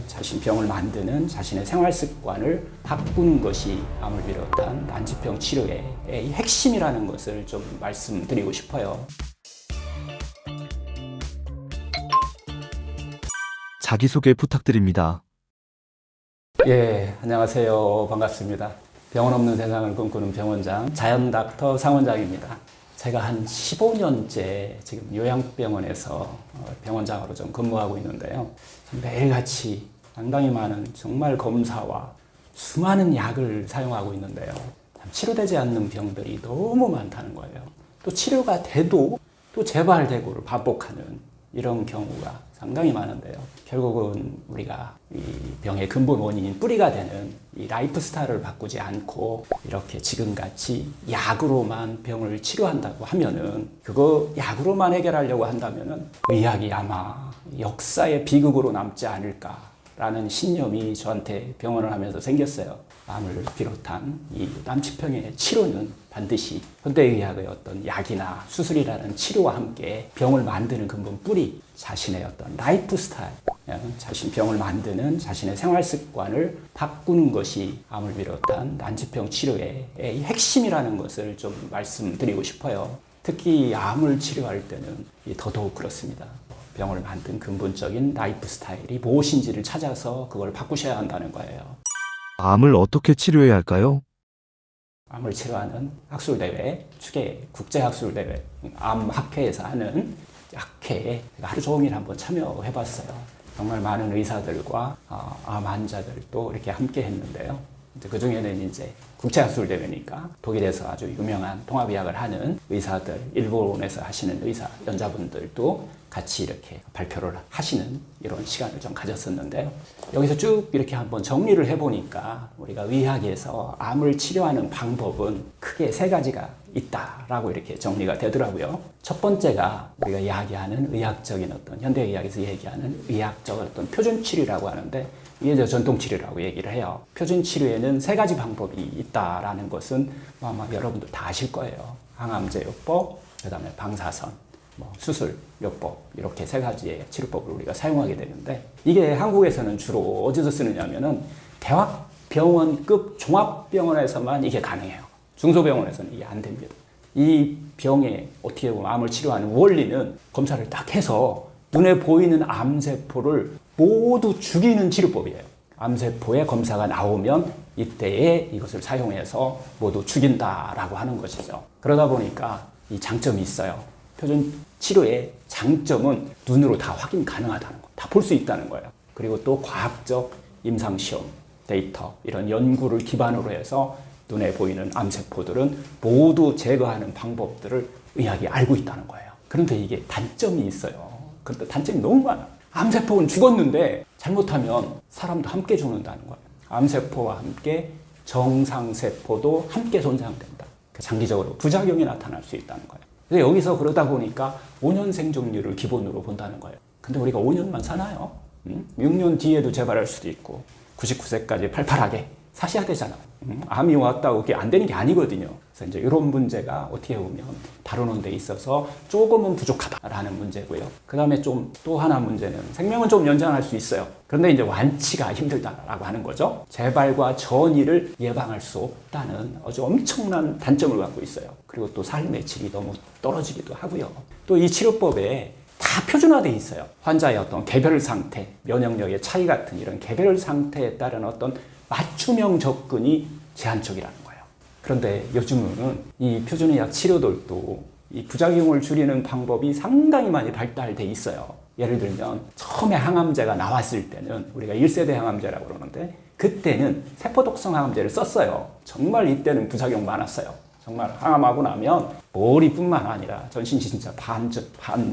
자신 병을 만드는 자신의 생활 습관을 바꾸는 것이 암을 비롯한 난치병 치료의 핵심이라는 것을 좀 말씀드리고 싶어요. 자기소개 부탁드립니다. 예, 안녕하세요. 반갑습니다. 병원 없는 세상을 꿈꾸는 병원장 자연닥터 상원장입니다. 제가 한 15년째 지금 요양병원에서 병원장으로 좀 근무하고 있는데요. 매일같이 상당히 많은 정말 검사와 수많은 약을 사용하고 있는데요. 치료되지 않는 병들이 너무 많다는 거예요. 또 치료가 돼도 또 재발되고를 반복하는 이런 경우가 상당히 많은데요. 결국은 우리가 이 병의 근본 원인인 뿌리가 되는 이 라이프 스타일을 바꾸지 않고 이렇게 지금같이 약으로만 병을 치료한다고 하면은, 그거 약으로만 해결하려고 한다면은 의학이 아마 역사의 비극으로 남지 않을까라는 신념이 저한테 병원을 하면서 생겼어요. 암을 비롯한 이 난치병의 치료는 반드시 현대의학의 어떤 약이나 수술이라는 치료와 함께 병을 만드는 근본 뿌리, 자신의 어떤 라이프 스타일, 자신 병을 만드는 자신의 생활 습관을 바꾸는 것이 암을 비롯한 난치병 치료의 핵심이라는 것을 좀 말씀드리고 싶어요. 특히 암을 치료할 때는 더더욱 그렇습니다. 병을 만든 근본적인 라이프 스타일이 무엇인지를 찾아서 그걸 바꾸셔야 한다는 거예요. 암을 어떻게 치료해야 할까요? 암을 치료하는 학술대회, 국제학술대회, 암학회에서 하는 학회에 하루 종일 한번 참여해봤어요. 정말 많은 의사들과 암 환자들도 이렇게 함께 했는데요. 그 중에는 이제 국제학술대회니까 독일에서 아주 유명한 통합의학을 하는 의사들, 일본에서 하시는 의사, 연자분들도 같이 이렇게 발표를 하시는 이런 시간을 좀 가졌었는데요. 여기서 쭉 이렇게 한번 정리를 해보니까 우리가 의학에서 암을 치료하는 방법은 크게 세 가지가 있다라고 이렇게 정리가 되더라고요. 첫 번째가 우리가 이야기하는 의학적인 어떤 현대의학에서 얘기하는 의학적 어떤 표준 치료라고 하는데, 이게 전통 치료라고 얘기를 해요. 표준 치료에는 세 가지 방법이 있다라는 것은 아마 여러분들 다 아실 거예요. 항암제요법, 그다음에 방사선, 수술, 요법, 이렇게 세 가지의 치료법을 우리가 사용하게 되는데, 이게 한국에서는 주로 어디서 쓰느냐면은 대학병원급 종합병원에서만 이게 가능해요. 중소병원에서는 이게 안 됩니다. 이 병에 어떻게 보면 암을 치료하는 원리는 검사를 딱 해서 눈에 보이는 암세포를 모두 죽이는 치료법이에요. 암세포의 검사가 나오면 이때에 이것을 사용해서 모두 죽인다라고 하는 것이죠. 그러다 보니까 이 장점이 있어요. 표준 치료의 장점은 눈으로 다 확인 가능하다는 거, 다 볼 수 있다는 거예요. 그리고 또 과학적 임상시험, 데이터, 이런 연구를 기반으로 해서 눈에 보이는 암세포들은 모두 제거하는 방법들을 의학이 알고 있다는 거예요. 그런데 이게 단점이 있어요. 그런데 단점이 너무 많아요. 암세포는 죽었는데 잘못하면 사람도 함께 죽는다는 거예요. 암세포와 함께 정상세포도 함께 손상된다. 장기적으로 부작용이 나타날 수 있다는 거예요. 그래서 여기서 그러다 보니까 5년 생존율을 기본으로 본다는 거예요. 근데 우리가 5년만 사나요? 6년 뒤에도 재발할 수도 있고 99세까지 팔팔하게 사셔야 되잖아요. 암이 왔다고 그게 안 되는 게 아니거든요. 그래서 이제 이런 문제가 어떻게 보면 다루는 데 있어서 조금은 부족하다라는 문제고요. 그 다음에 좀 또 하나 문제는 생명은 좀 연장할 수 있어요. 그런데 이제 완치가 힘들다라고 하는 거죠. 재발과 전이를 예방할 수 없다는 아주 엄청난 단점을 갖고 있어요. 그리고 또 삶의 질이 너무 떨어지기도 하고요. 또 이 치료법에 다 표준화되어 있어요. 환자의 어떤 개별 상태, 면역력의 차이 같은 이런 개별 상태에 따른 어떤 맞춤형 접근이 제한적이라는 거예요. 그런데 요즘은 이 표준의학 치료들도 이 부작용을 줄이는 방법이 상당히 많이 발달돼 있어요. 예를 들면 처음에 항암제가 나왔을 때는 우리가 1세대 항암제라고 그러는데, 그때는 세포독성 항암제를 썼어요. 정말 이때는 부작용 많았어요. 정말 항암하고 나면 머리뿐만 아니라 전신 진짜 반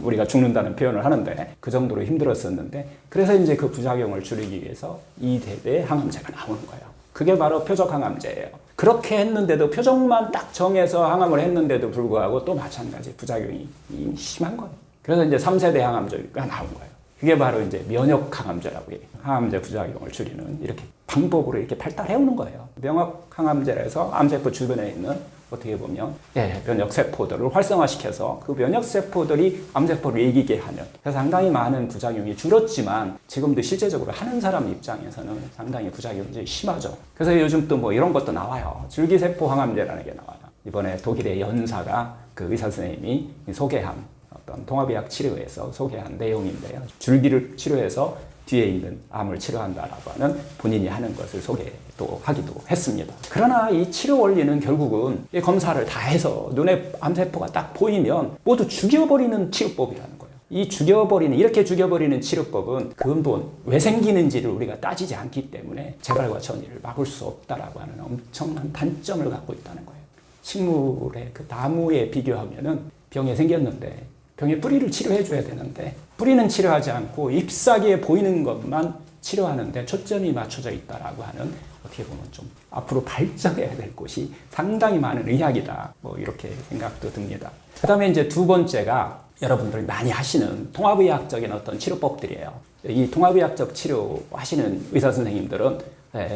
우리가 죽는다는 표현을 하는데 그 정도로 힘들었었는데, 그래서 이제 그 부작용을 줄이기 위해서 2세대 항암제가 나오는 거예요. 그게 바로 표적 항암제예요. 그렇게 했는데도, 표적만 딱 정해서 항암을 했는데도 불구하고 또 마찬가지 부작용이 심한 거예요. 그래서 이제 3세대 항암제가 나온 거예요. 그게 바로 이제 면역 항암제라고 해요. 항암제 부작용을 줄이는 이렇게 방법으로 이렇게 발달해오는 거예요. 면역 항암제에서 암세포 주변에 있는 어떻게 보면 면역 세포들을 활성화시켜서 그 면역 세포들이 암세포를 이기게 하는, 그래서 상당히 많은 부작용이 줄었지만 지금도 실제적으로 하는 사람 입장에서는 상당히 부작용이 심하죠. 그래서 요즘 또 뭐 이런 것도 나와요. 줄기세포 항암제라는 게 나와요. 이번에 독일의 연사가 그 의사 선생님이 소개한 어떤 통합의학 치료에서 소개한 내용인데요. 줄기를 치료해서 뒤에 있는 암을 치료한다라고 하는 본인이 하는 것을 소개도 하기도 했습니다. 그러나 이 치료 원리는 결국은 이 검사를 다 해서 눈에 암세포가 딱 보이면 모두 죽여버리는 치료법이라는 거예요. 이 죽여버리는, 이렇게 죽여버리는 치료법은 근본 왜 생기는지를 우리가 따지지 않기 때문에 재발과 전이를 막을 수 없다라고 하는 엄청난 단점을 갖고 있다는 거예요. 식물의 그 나무에 비교하면은 병이 생겼는데 병의 뿌리를 치료해 줘야 되는데 뿌리는 치료하지 않고 잎사귀에 보이는 것만 치료하는데 초점이 맞춰져 있다라고 하는, 어떻게 보면 좀 앞으로 발전해야 될 곳이 상당히 많은 의학이다, 뭐 이렇게 생각도 듭니다. 그 다음에 이제 두 번째가 여러분들이 많이 하시는 통합의학적인 어떤 치료법들이에요. 이 통합의학적 치료 하시는 의사 선생님들은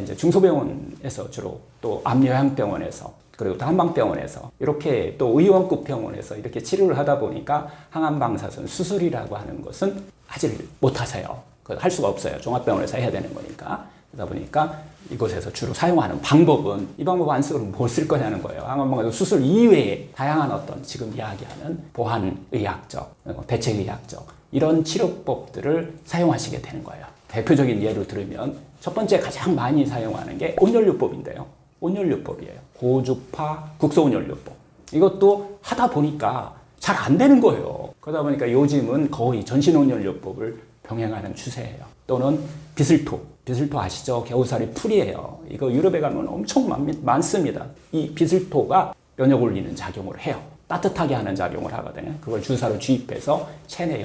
이제 중소병원에서 주로, 또 암요양병원에서, 그리고 또 한방병원에서, 이렇게 또 의원급 병원에서 이렇게 치료를 하다 보니까 항암방사선 수술이라고 하는 것은 하지를 못하세요. 할 수가 없어요. 종합병원에서 해야 되는 거니까. 그러다 보니까 이곳에서 주로 사용하는 방법은, 이 방법 안 쓰고 뭘 쓸 거냐는 거예요. 항암방사선 수술 이외에 다양한 어떤 지금 이야기하는 보완의학적, 대체의학적 이런 치료법들을 사용하시게 되는 거예요. 대표적인 예로 들으면 첫 번째 가장 많이 사용하는 게 온연료법인데요. 온연료법이에요. 고주파 국소온연료법. 이것도 하다 보니까 잘 안 되는 거예요. 그러다 보니까 요즘은 거의 전신온연료법을 병행하는 추세예요. 또는 비슬토. 비슬토 아시죠? 겨우살이 풀이에요. 이거 유럽에 가면 엄청 많습니다. 이 비슬토가 면역 올리는 작용을 해요. 따뜻하게 하는 작용을 하거든요. 그걸 주사로 주입해서 체내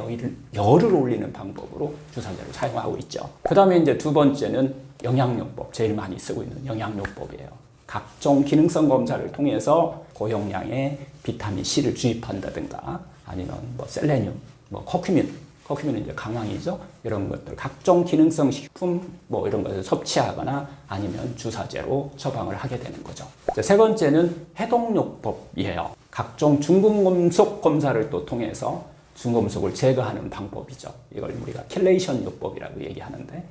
열을 올리는 방법으로 주사제를 사용하고 있죠. 그 다음에 이제 두 번째는 영양요법. 제일 많이 쓰고 있는 영양요법이에요. 각종 기능성 검사를 통해서 고용량의 비타민 C를 주입한다든가, 아니면 뭐 셀레늄, 뭐 커큐민은 이제 강황이죠. 이런 것들, 각종 기능성 식품 뭐 이런 것을 섭취하거나 아니면 주사제로 처방을 하게 되는 거죠. 세 번째는 해독요법이에요. 각종 중금속 검사를 또 통해서 중금속을 제거하는 방법이죠. 이걸 우리가 켈레이션 요법이라고 얘기하는데,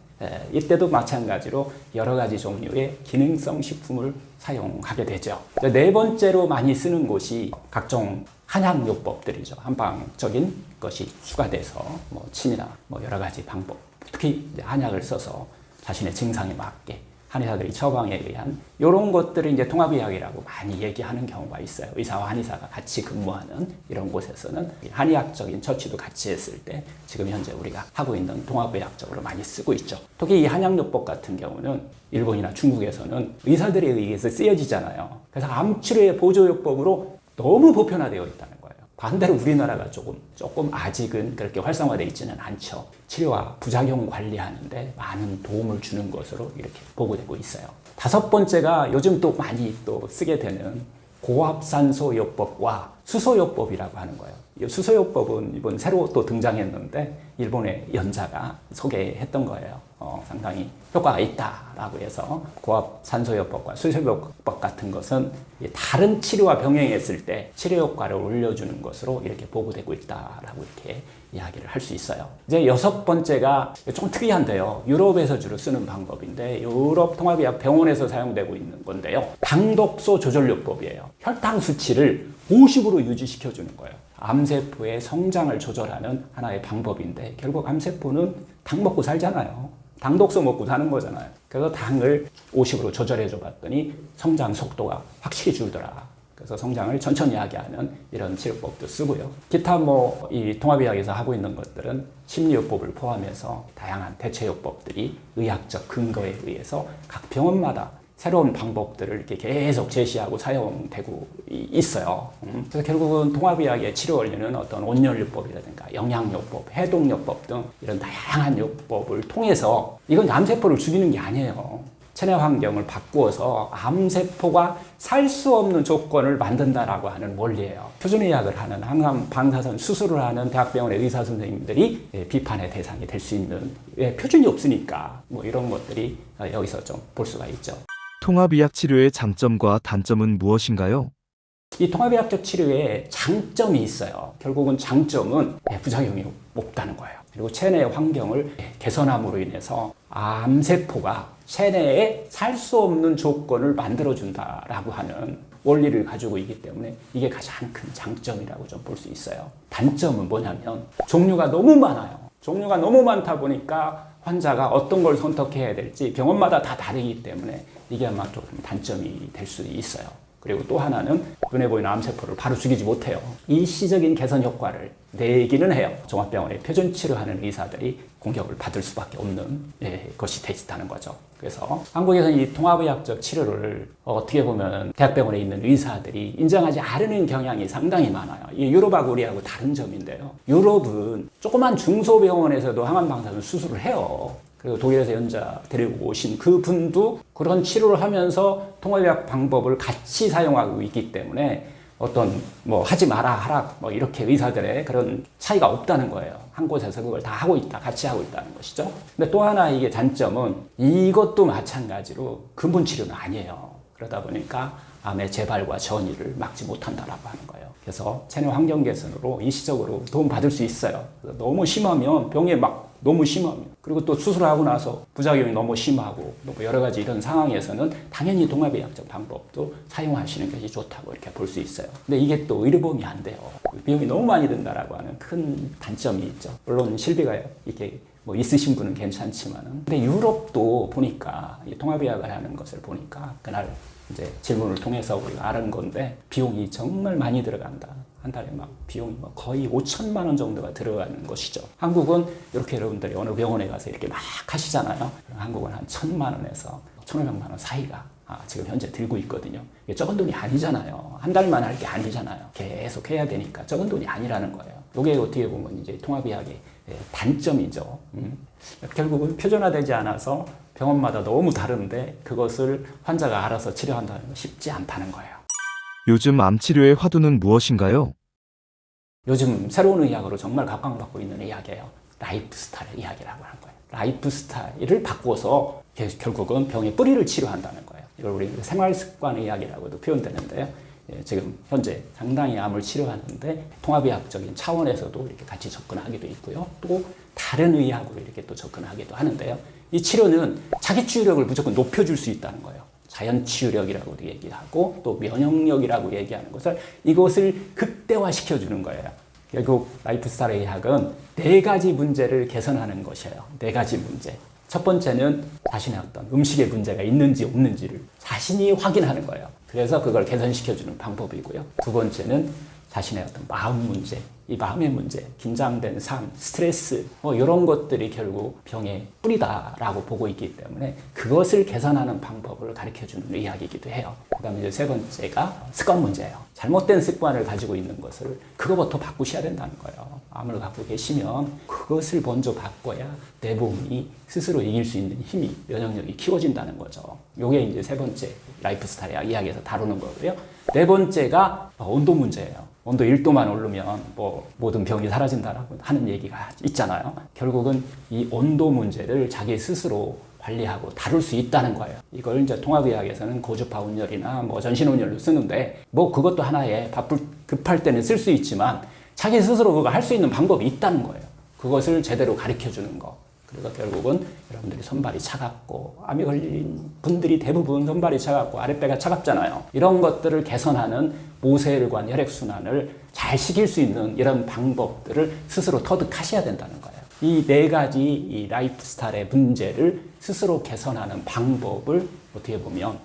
이때도 마찬가지로 여러 가지 종류의 기능성 식품을 사용하게 되죠. 네 번째로 많이 쓰는 곳이 각종 한약요법들이죠. 한방적인 것이 추가돼서 뭐 침이나 뭐 여러 가지 방법, 특히 한약을 써서 자신의 증상에 맞게 한의사들이 처방에 의한 이런 것들을 이제 통합의학이라고 많이 얘기하는 경우가 있어요. 의사와 한의사가 같이 근무하는 이런 곳에서는 한의학적인 처치도 같이 했을 때 지금 현재 우리가 하고 있는 통합의학적으로 많이 쓰고 있죠. 특히 이 한약요법 같은 경우는 일본이나 중국에서는 의사들에 의해서 쓰여지잖아요. 그래서 암치료의 보조요법으로 너무 보편화되어 있다는 거예요. 반대로 우리나라가 조금 아직은 그렇게 활성화되어 있지는 않죠. 치료와 부작용 관리하는데 많은 도움을 주는 것으로 이렇게 보고되고 있어요. 다섯 번째가 요즘 또 많이 또 쓰게 되는 고압산소요법과 수소요법이라고 하는 거예요. 이 수소요법은 이번 새로 또 등장했는데 일본의 연사가 소개했던 거예요. 상당히 효과가 있다라고 해서 고압산소요법과 수소요법 같은 것은 다른 치료와 병행했을 때 치료 효과를 올려주는 것으로 이렇게 보고되고 있다라고 이렇게 이야기를 할 수 있어요. 이제 여섯 번째가 좀 특이한데요. 유럽에서 주로 쓰는 방법인데 유럽 통합의학 병원에서 사용되고 있는 건데요. 당독소 조절요법이에요. 혈당 수치를 50으로 유지시켜주는 거예요. 암세포의 성장을 조절하는 하나의 방법인데 결국 암세포는 당 먹고 살잖아요. 당독소 먹고 사는 거잖아요. 그래서 당을 50으로 조절해 줘 봤더니 성장 속도가 확실히 줄더라. 그래서 성장을 천천히 하게 하는 이런 치료법도 쓰고요. 기타 뭐 이 통합의학에서 하고 있는 것들은 심리요법을 포함해서 다양한 대체요법들이 의학적 근거에 의해서 각 병원마다 새로운 방법들을 이렇게 계속 제시하고 사용되고 있어요. 그래서 결국은 통합의학의 치료 원리는 어떤 온연료법이라든가 영양요법, 해독요법 등 이런 다양한 요법을 통해서, 이건 암세포를 죽이는 게 아니에요. 체내 환경을 바꾸어서 암세포가 살 수 없는 조건을 만든다라고 하는 원리예요. 표준의학을 하는 항암 방사선 수술을 하는 대학병원의 의사 선생님들이 비판의 대상이 될 수 있는 표준이 없으니까 뭐 이런 것들이 여기서 좀 볼 수가 있죠. 통합의학 치료의 장점과 단점은 무엇인가요? 이 통합의학적 치료에 장점이 있어요. 결국은 장점은 부작용이 없다는 거예요. 그리고 체내 환경을 개선함으로 인해서 암세포가 체내에 살 수 없는 조건을 만들어준다라고 하는 원리를 가지고 있기 때문에 이게 가장 큰 장점이라고 좀 볼 수 있어요. 단점은 뭐냐면 종류가 너무 많아요. 종류가 너무 많다 보니까 환자가 어떤 걸 선택해야 될지 병원마다 다 다르기 때문에 이게 아마 조금 단점이 될 수 있어요. 그리고 또 하나는 눈에 보이는 암세포를 바로 죽이지 못해요. 일시적인 개선 효과를 내기는 해요. 종합병원에 표준치료하는 의사들이 공격을 받을 수밖에 없는 것이 되있다는 거죠. 그래서 한국에서는 이 통합의학적 치료를 어떻게 보면 대학병원에 있는 의사들이 인정하지 않는 경향이 상당히 많아요. 이 유럽하고 우리하고 다른 점인데요. 유럽은 조그만 중소병원에서도 항암방사선 수술을 해요. 그리고 독일에서 연자 데리고 오신 그분도 그런 치료를 하면서 통합의학 방법을 같이 사용하고 있기 때문에 어떤 뭐 하지 마라 하라 뭐 이렇게 의사들의 그런 차이가 없다는 거예요. 한 곳에서 그걸 다 하고 있다, 같이 하고 있다는 것이죠. 근데 또 하나 이게 단점은 이것도 마찬가지로 근본 치료는 아니에요. 그러다 보니까 암의 재발과 전이를 막지 못한다라고 하는 거예요. 그래서 체내 환경 개선으로 일시적으로 도움 받을 수 있어요. 너무 심하면 병에 막 너무 심하면 그리고 또 수술하고 나서 부작용이 너무 심하고 여러 가지 이런 상황에서는 당연히 통합의학적 방법도 사용하시는 것이 좋다고 이렇게 볼 수 있어요. 근데 이게 또 의료보험이 안 돼요. 비용이 너무 많이 든다라고 하는 큰 단점이 있죠. 물론 실비가 이렇게 뭐 있으신 분은 괜찮지만은 근데 유럽도 보니까 이 통합의학을 하는 것을 보니까 그날 이제 질문을 통해서 우리가 아는 건데 비용이 정말 많이 들어간다. 한 달에 막 비용이 거의 5천만 원 정도가 들어가는 것이죠. 한국은 이렇게 여러분들이 어느 병원에 가서 이렇게 막 하시잖아요. 한국은 한 1,000만 원에서 1,500만 원 사이가 지금 현재 들고 있거든요. 이게 적은 돈이 아니잖아요. 한 달만 할 게 아니잖아요. 계속 해야 되니까 적은 돈이 아니라는 거예요. 이게 어떻게 보면 이제 통합의학의 단점이죠. 결국은 표준화되지 않아서 병원마다 너무 다른데 그것을 환자가 알아서 치료한다는 건 쉽지 않다는 거예요. 요즘 암 치료의 화두는 무엇인가요? 요즘 새로운 의학으로 정말 각광받고 있는 의학이에요. 라이프 스타일 의학이라고 하는 거예요. 라이프 스타일을 바꿔서 결국은 병의 뿌리를 치료한다는 거예요. 이걸 우리 생활습관 의학이라고도 표현되는데요. 지금 현재 상당히 암을 치료하는데 통합의학적인 차원에서도 이렇게 같이 접근하기도 있고요. 또 다른 의학으로 이렇게 또 접근하기도 하는데요. 이 치료는 자기 치유력을 무조건 높여줄 수 있다는 거예요. 자연 치유력이라고도 얘기하고 또 면역력이라고 얘기하는 것을 이것을 극대화시켜 주는 거예요. 결국 라이프 스타일 의학은 4가지 문제를 개선하는 것이에요. 4가지 문제. 첫 번째는 자신의 어떤 음식에 문제가 있는지 없는지를 자신이 확인하는 거예요. 그래서 그걸 개선시켜주는 방법이고요. 두 번째는 자신의 어떤 마음 문제, 이 마음의 문제, 긴장된 삶, 스트레스 이런 것들이 결국 병의 뿌리다라고 보고 있기 때문에 그것을 개선하는 방법을 가르쳐주는 의학이기도 해요. 그 다음에 이제 세 번째가 습관 문제예요. 잘못된 습관을 가지고 있는 것을 그거부터 바꾸셔야 된다는 거예요. 암을 갖고 계시면 그것을 먼저 바꿔야 내 몸이 스스로 이길 수 있는 힘이, 면역력이 키워진다는 거죠. 이게 이제 세 번째 라이프 스타일 이야기에서 다루는 거고요. 네 번째가 온도 문제예요. 온도 1도만 오르면 모든 병이 사라진다라고 하는 얘기가 있잖아요. 결국은 이 온도 문제를 자기 스스로 관리하고 다룰 수 있다는 거예요. 이걸 이제 통합의학에서는 고주파 온열이나 전신온열로 쓰는데 그것도 하나의 바쁠 급할 때는 쓸 수 있지만 자기 스스로 그거 할 수 있는 방법이 있다는 거예요. 그것을 제대로 가르쳐 주는 거. 그래서 결국은 여러분들이 손발이 차갑고 암이 걸린 분들이 대부분 손발이 차갑고 아랫배가 차갑잖아요. 이런 것들을 개선하는 모세혈관 혈액순환을 잘 시킬 수 있는 이런 방법들을 스스로 터득하셔야 된다는 거예요. 이 4가지 이 라이프 스타일의 문제를 스스로 개선하는 방법을 어떻게 보면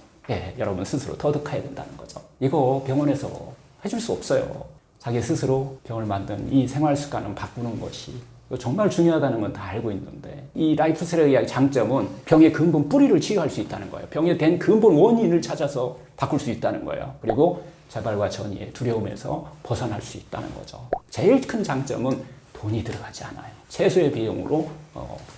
여러분 스스로 터득해야 된다는 거죠. 이거 병원에서 해줄 수 없어요. 자기 스스로 병을 만든 이 생활 습관을 바꾸는 것이 정말 중요하다는 건 다 알고 있는데 이 라이프 스타일 의학의 장점은 병의 근본 뿌리를 치유할 수 있다는 거예요. 병에 된 근본 원인을 찾아서 바꿀 수 있다는 거예요. 그리고 재발과 전이의 두려움에서 벗어날 수 있다는 거죠. 제일 큰 장점은 돈이 들어가지 않아요. 최소의 비용으로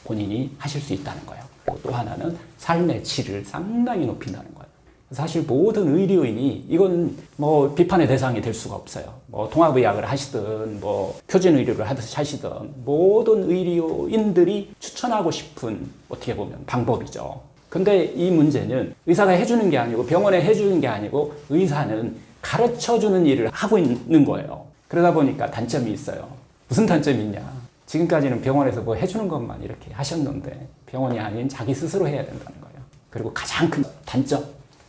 본인이 하실 수 있다는 거예요. 또 하나는 삶의 질을 상당히 높인다는 거예요. 사실 모든 의료인이 이건 뭐 비판의 대상이 될 수가 없어요. 뭐 통합의학을 하시든 뭐 표준의료를 하시든 모든 의료인들이 추천하고 싶은 어떻게 보면 방법이죠. 근데 이 문제는 의사가 해주는 게 아니고 병원에 해주는 게 아니고 의사는 가르쳐주는 일을 하고 있는 거예요. 그러다 보니까 단점이 있어요. 무슨 단점이 있냐? 지금까지는 병원에서 뭐 해주는 것만 이렇게 하셨는데 병원이 아닌 자기 스스로 해야 된다는 거예요. 그리고 가장 큰 단점,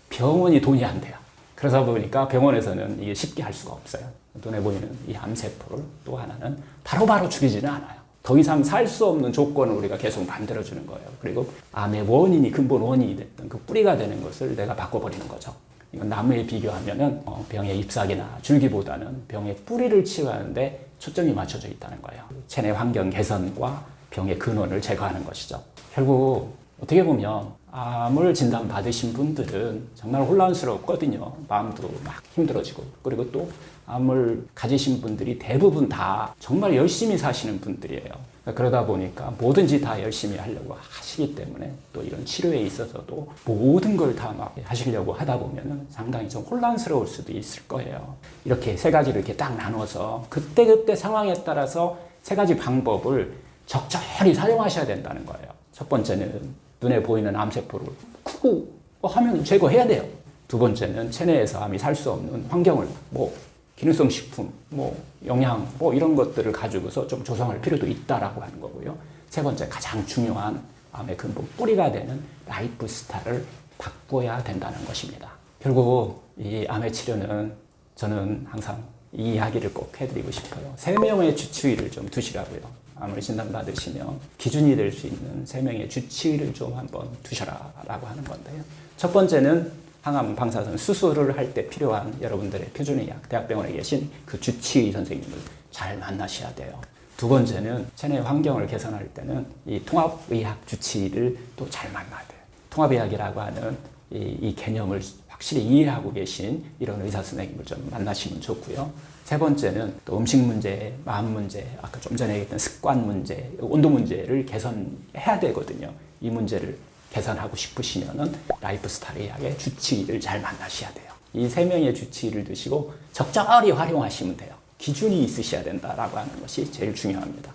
병원이 돈이 안 돼요. 그러다 보니까 병원에서는 이게 쉽게 할 수가 없어요. 눈에 보이는 이 암세포를 또 하나는 바로바로 죽이지는 않아요. 더 이상 살 수 없는 조건을 우리가 계속 만들어주는 거예요. 그리고 암의 원인이 근본 원인이 됐던 그 뿌리가 되는 것을 내가 바꿔버리는 거죠. 이건 나무에 비교하면은 병의 잎사귀나 줄기보다는 병의 뿌리를 치유하는데 초점이 맞춰져 있다는 거예요. 체내 환경 개선과 병의 근원을 제거하는 것이죠. 결국 어떻게 보면 암을 진단받으신 분들은 정말 혼란스럽거든요. 마음도 막 힘들어지고. 그리고 또 암을 가지신 분들이 대부분 다 정말 열심히 사시는 분들이에요. 그러다 보니까 뭐든지 다 열심히 하려고 하시기 때문에 또 이런 치료에 있어서도 모든 걸 다 막 하시려고 하다 보면 상당히 좀 혼란스러울 수도 있을 거예요. 이렇게 세 가지를 이렇게 딱 나눠서 그때그때 상황에 따라서 세 가지 방법을 적절히 사용하셔야 된다는 거예요. 첫 번째는 눈에 보이는 암세포를 크고 하면 제거해야 돼요. 두 번째는 체내에서 암이 살 수 없는 환경을 뭐 기능성 식품, 뭐 영양, 뭐 이런 것들을 가지고서 좀 조성할 필요도 있다라고 하는 거고요. 세 번째 가장 중요한 암의 근본 뿌리가 되는 라이프 스타일을 바꿔야 된다는 것입니다. 결국 이 암의 치료는 저는 항상 이 이야기를 꼭 해드리고 싶어요. 3명의 주치의를 좀 두시라고요. 암을 진단받으시면 기준이 될 수 있는 3명의 주치의를 좀 한번 두셔라라고 하는 건데요. 첫 번째는 항암 방사선 수술을 할 때 필요한 여러분들의 표준의학 대학병원에 계신 그 주치의 선생님을 잘 만나셔야 돼요. 두 번째는 체내 환경을 개선할 때는 이 통합의학 주치의를 또 잘 만나야 돼요. 통합의학이라고 하는 이 개념을 확실히 이해하고 계신 이런 의사 선생님을 좀 만나시면 좋고요. 세 번째는 또 음식 문제, 마음 문제, 아까 좀 전에 얘기했던 습관 문제, 온도 문제를 개선해야 되거든요. 이 문제를 개선하고 싶으시면은 라이프 스타일 의학의 주치의를 잘 만나셔야 돼요. 이 3명의 주치의를 두시고 적절히 활용하시면 돼요. 기준이 있으셔야 된다라고 하는 것이 제일 중요합니다.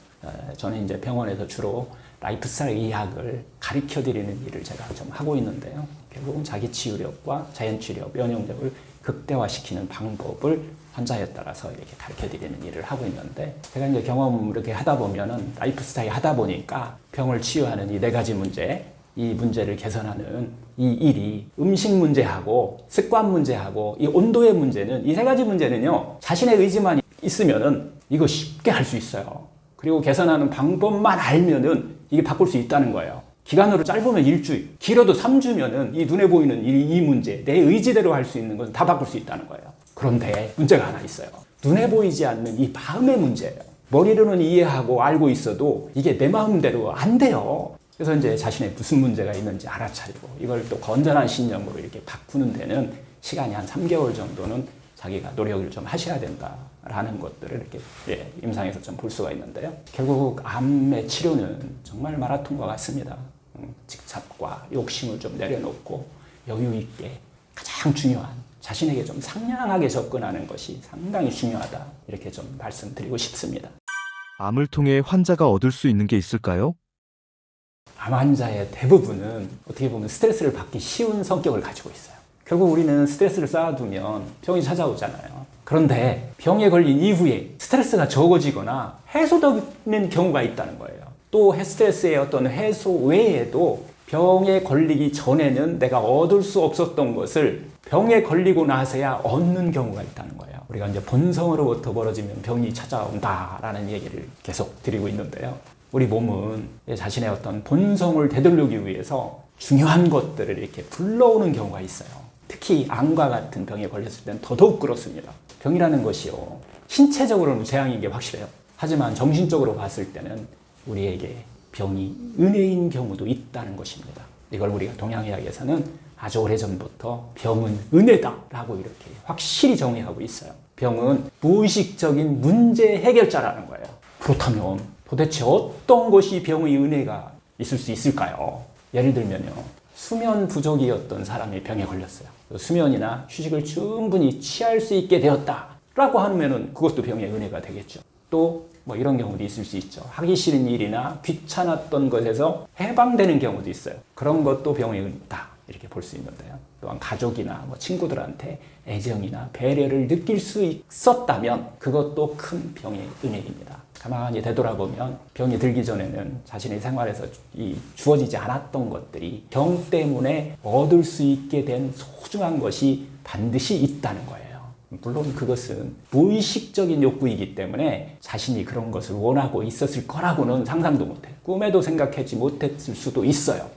저는 이제 병원에서 주로 라이프 스타일 의학을 가르쳐 드리는 일을 제가 좀 하고 있는데요. 결국은 자기 치유력과 자연 치료, 면역력을 극대화시키는 방법을 환자에 따라서 이렇게 가르쳐 드리는 일을 하고 있는데, 제가 이제 경험을 이렇게 하다 보면은 라이프 스타일 하다 보니까 병을 치유하는 이 4가지 문제, 이 문제를 개선하는 이 일이 음식 문제하고 습관 문제하고 이 온도의 문제는, 이 3가지 문제는요, 자신의 의지만 있으면은 이거 쉽게 할 수 있어요. 그리고 개선하는 방법만 알면은 이게 바꿀 수 있다는 거예요. 기간으로 짧으면 1주일, 길어도 3주면은 이 눈에 보이는 이 문제, 내 의지대로 할 수 있는 건 다 바꿀 수 있다는 거예요. 그런데 문제가 하나 있어요. 눈에 보이지 않는 이 마음의 문제예요. 머리로는 이해하고 알고 있어도 이게 내 마음대로 안 돼요. 그래서 이제 자신의 무슨 문제가 있는지 알아차리고 이걸 또 건전한 신념으로 이렇게 바꾸는 데는 시간이 한 3개월 정도는 자기가 노력을 좀 하셔야 된다라는 것들을 이렇게 임상에서 좀 볼 수가 있는데요. 결국 암의 치료는 정말 마라톤과 같습니다. 집착과 욕심을 좀 내려놓고 여유 있게 가장 중요한 자신에게 좀 상냥하게 접근하는 것이 상당히 중요하다, 이렇게 좀 말씀드리고 싶습니다. 암을 통해 환자가 얻을 수 있는 게 있을까요? 암 환자의 대부분은 어떻게 보면 스트레스를 받기 쉬운 성격을 가지고 있어요. 결국 우리는 스트레스를 쌓아두면 병이 찾아오잖아요. 그런데 병에 걸린 이후에 스트레스가 적어지거나 해소되는 경우가 있다는 거예요. 또 스트레스의 어떤 해소 외에도 병에 걸리기 전에는 내가 얻을 수 없었던 것을 병에 걸리고 나서야 얻는 경우가 있다는 거예요. 우리가 이제 본성으로부터 벌어지면 병이 찾아온다라는 얘기를 계속 드리고 있는데요. 우리 몸은 자신의 어떤 본성을 되돌리기 위해서 중요한 것들을 이렇게 불러오는 경우가 있어요. 특히 암과 같은 병에 걸렸을 때는 더더욱 그렇습니다. 병이라는 것이요, 신체적으로는 재앙인 게 확실해요. 하지만 정신적으로 봤을 때는 우리에게 병이 은혜인 경우도 있다는 것입니다. 이걸 우리가 동양의학에서는 아주 오래전부터 병은 은혜다라고 이렇게 확실히 정의하고 있어요. 병은 무의식적인 문제 해결자라는 거예요. 그렇다면 도대체 어떤 것이 병의 은혜가 있을 수 있을까요? 예를 들면요. 수면 부족이었던 사람이 병에 걸렸어요. 수면이나 휴식을 충분히 취할 수 있게 되었다라고 하면은 그것도 병의 은혜가 되겠죠. 또 뭐 이런 경우도 있을 수 있죠. 하기 싫은 일이나 귀찮았던 것에서 해방되는 경우도 있어요. 그런 것도 병의 은혜다 이렇게 볼 수 있는데요. 또한 가족이나 뭐 친구들한테 애정이나 배려를 느낄 수 있었다면 그것도 큰 병의 은혜입니다. 가만히 되돌아보면 병이 들기 전에는 자신의 생활에서 주어지지 않았던 것들이 병 때문에 얻을 수 있게 된 소중한 것이 반드시 있다는 거예요. 물론 그것은 무의식적인 욕구이기 때문에 자신이 그런 것을 원하고 있었을 거라고는 상상도 못해요. 꿈에도 생각하지 못했을 수도 있어요.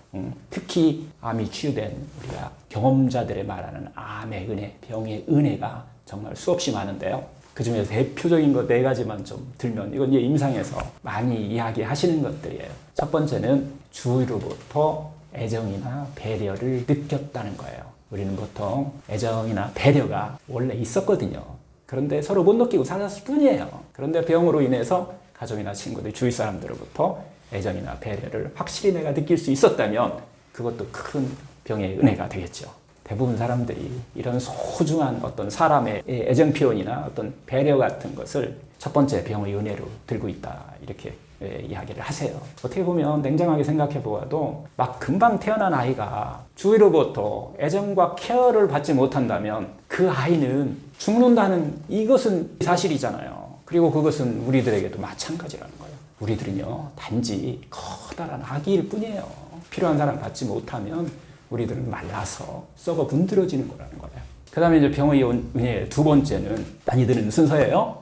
특히 암이 치유된 우리가 경험자들의 말하는 암의 은혜, 병의 은혜가 정말 수없이 많은데요. 그 중에서 대표적인 것 4가지만 좀 들면 이건 이제 임상에서 많이 이야기하시는 것들이에요. 첫 번째는 주위로부터 애정이나 배려를 느꼈다는 거예요. 우리는 보통 애정이나 배려가 원래 있었거든요. 그런데 서로 못 느끼고 살았을 뿐이에요. 그런데 병으로 인해서 가족이나 친구들, 주위 사람들로부터 애정이나 배려를 확실히 내가 느낄 수 있었다면 그것도 큰 병의 은혜가 되겠죠. 대부분 사람들이 이런 소중한 어떤 사람의 애정 표현이나 어떤 배려 같은 것을 첫 번째 병의 은혜로 들고 있다 이렇게 이야기를 하세요. 어떻게 보면 냉정하게 생각해 보아도 막 금방 태어난 아이가 주위로부터 애정과 케어를 받지 못한다면 그 아이는 죽는다는 이것은 사실이잖아요. 그리고 그것은 우리들에게도 마찬가지라는 거예요. 우리들은요 단지 커다란 아기일 뿐이에요. 필요한 사람 받지 못하면 우리들은 말라서 썩어 문드러지는 거라는 거예요. 그 다음에 이제 병의 은혜 두 번째는 많이 드는 순서예요.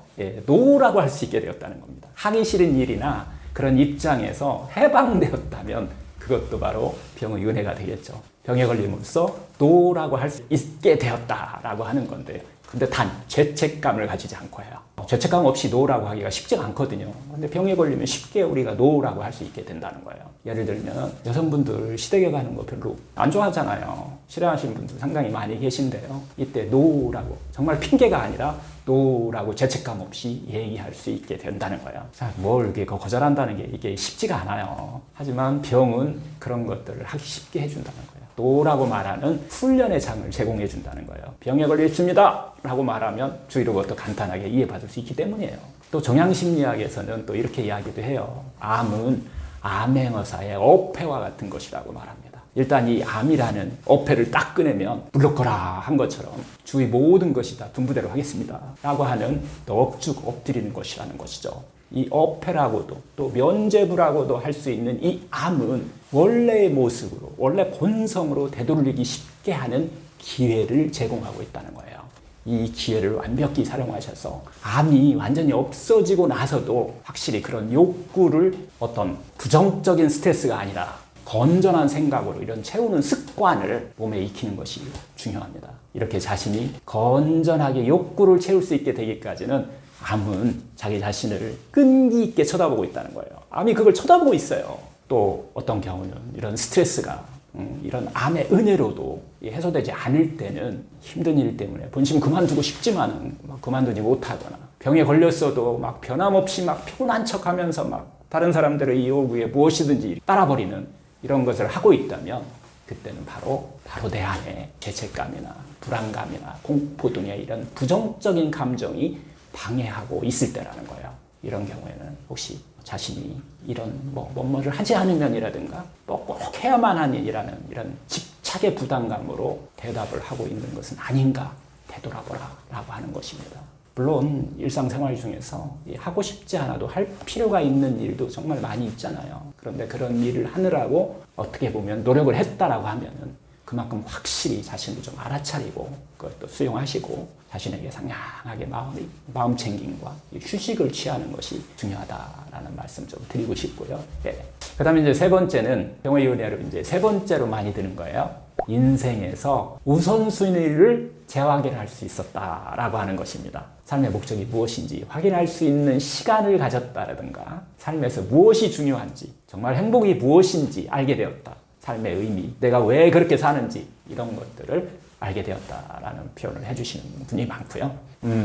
노라고 할 수 있게 되었다는 겁니다. 하기 싫은 일이나 그런 입장에서 해방되었다면 그것도 바로 병의 은혜가 되겠죠. 병에 걸림으로써 노라고 할 수 있게 되었다라고 하는 건데요. 근데 단 죄책감을 가지지 않고 해요. 죄책감 없이 노라고 하기가 쉽지가 않거든요. 근데 병에 걸리면 쉽게 우리가 노라고 할 수 있게 된다는 거예요. 예를 들면 여성분들 시댁에 가는 거 별로 안 좋아하잖아요. 싫어하시는 분들 상당히 많이 계신데요. 이때 노라고 정말 핑계가 아니라 노라고 죄책감 없이 얘기할 수 있게 된다는 거예요. 자, 뭘 이렇게 거절한다는 게 이게 쉽지가 않아요. 하지만 병은 그런 것들을 하기 쉽게 해준다는 거예요. 노라고 말하는 훈련의 장을 제공해 준다는 거예요. 병에 걸렸습니다 라고 말하면 주위로부터 간단하게 이해받을 수 있기 때문이에요. 또 정양심리학에서는 또 이렇게 이야기도 해요. 암은 암행어사의 어폐와 같은 것이라고 말합니다. 일단 이 암이라는 어폐를 딱 꺼내면 물러거라 한 것처럼 주위 모든 것이 다 분부대로 하겠습니다 라고 하는 넋죽 엎드리는 것이라는 것이죠. 이 어폐라고도 또 면죄부라고도 할 수 있는 이 암은 원래의 모습으로 원래 본성으로 되돌리기 쉽게 하는 기회를 제공하고 있다는 거예요. 이 기회를 완벽히 사용하셔서 암이 완전히 없어지고 나서도 확실히 그런 욕구를 어떤 부정적인 스트레스가 아니라 건전한 생각으로 이런 채우는 습관을 몸에 익히는 것이 중요합니다. 이렇게 자신이 건전하게 욕구를 채울 수 있게 되기까지는 암은 자기 자신을 끈기 있게 쳐다보고 있다는 거예요. 암이 그걸 쳐다보고 있어요. 또 어떤 경우는 이런 스트레스가 이런 암의 은혜로도 해소되지 않을 때는 힘든 일 때문에 본심 그만두고 싶지만은 그만두지 못하거나 병에 걸렸어도 막 변함없이 막 피곤한 척하면서 막 다른 사람들의 요구에 무엇이든지 따라버리는 이런 것을 하고 있다면 그때는 바로 내 안에 죄책감이나 불안감이나 공포 등의 이런 부정적인 감정이 방해하고 있을 때라는 거예요. 이런 경우에는 혹시 자신이 이런 뭐를 하지 않으면이라든가 꼭 해야만 하는 일이라는 이런 집착의 부담감으로 대답을 하고 있는 것은 아닌가 되돌아보라 라고 하는 것입니다. 물론 일상생활 중에서 하고 싶지 않아도 할 필요가 있는 일도 정말 많이 있잖아요. 그런데 그런 일을 하느라고 어떻게 보면 노력을 했다라고 하면은 그만큼 확실히 자신을 좀 알아차리고 그것도 수용하시고 자신에게 상냥하게 마음 챙김과 휴식을 취하는 것이 중요하다라는 말씀 좀 드리고 싶고요. 그 다음에 이제 세 번째는 병의 은혜로 이제 세 번째로 많이 드는 거예요. 인생에서 우선순위를 재확인할 수 있었다라고 하는 것입니다. 삶의 목적이 무엇인지 확인할 수 있는 시간을 가졌다라든가 삶에서 무엇이 중요한지 정말 행복이 무엇인지 알게 되었다. 삶의 의미, 내가 왜 그렇게 사는지 이런 것들을 알게 되었다라는 표현을 해주시는 분이 많고요.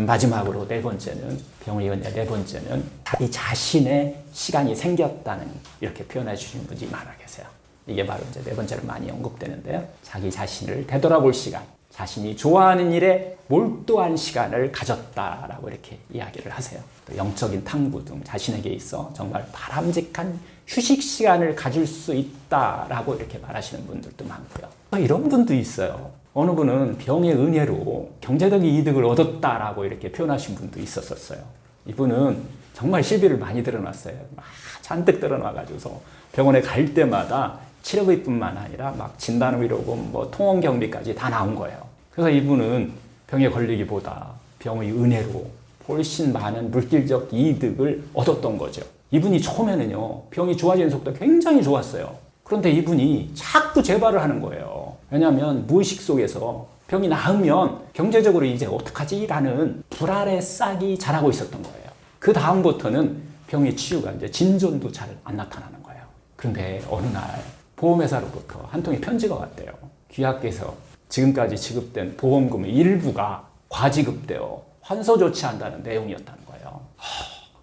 마지막으로 네 번째는 병의 은혜 네 번째는 자기 자신의 시간이 생겼다는 이렇게 표현해 주시는 분이 많아 계세요. 이게 바로 이제 네 번째로 많이 언급되는데요. 자기 자신을 되돌아볼 시간, 자신이 좋아하는 일에 몰두한 시간을 가졌다라고 이렇게 이야기를 하세요. 또 영적인 탕부 등 자신에게 있어 정말 바람직한 휴식 시간을 가질 수 있다라고 이렇게 말하시는 분들도 많고요. 이런 분도 있어요. 어느 분은 병의 은혜로 경제적인 이득을 얻었다라고 이렇게 표현하신 분도 있었어요. 이분은 정말 실비를 많이 드러났어요. 막 잔뜩 드러나가지고서 병원에 갈 때마다 치료비뿐만 아니라 막 진단의료금, 뭐 통원 경비까지 다 나온 거예요. 그래서 이분은 병에 걸리기보다 병의 은혜로 훨씬 많은 물질적 이득을 얻었던 거죠. 이분이 처음에는요, 병이 좋아지는 속도가 굉장히 좋았어요. 그런데 이분이 자꾸 재발을 하는 거예요. 왜냐하면 무의식 속에서 병이 나으면 경제적으로 이제 어떡하지? 라는 불안의 싹이 자라고 있었던 거예요. 그 다음부터는 병의 치유가 이제 진전도 잘 안 나타나는 거예요. 그런데 어느 날 보험회사로부터 한 통의 편지가 왔대요. 귀하께서 지금까지 지급된 보험금의 일부가 과지급되어 환서 조치한다는 내용이었다는 거예요.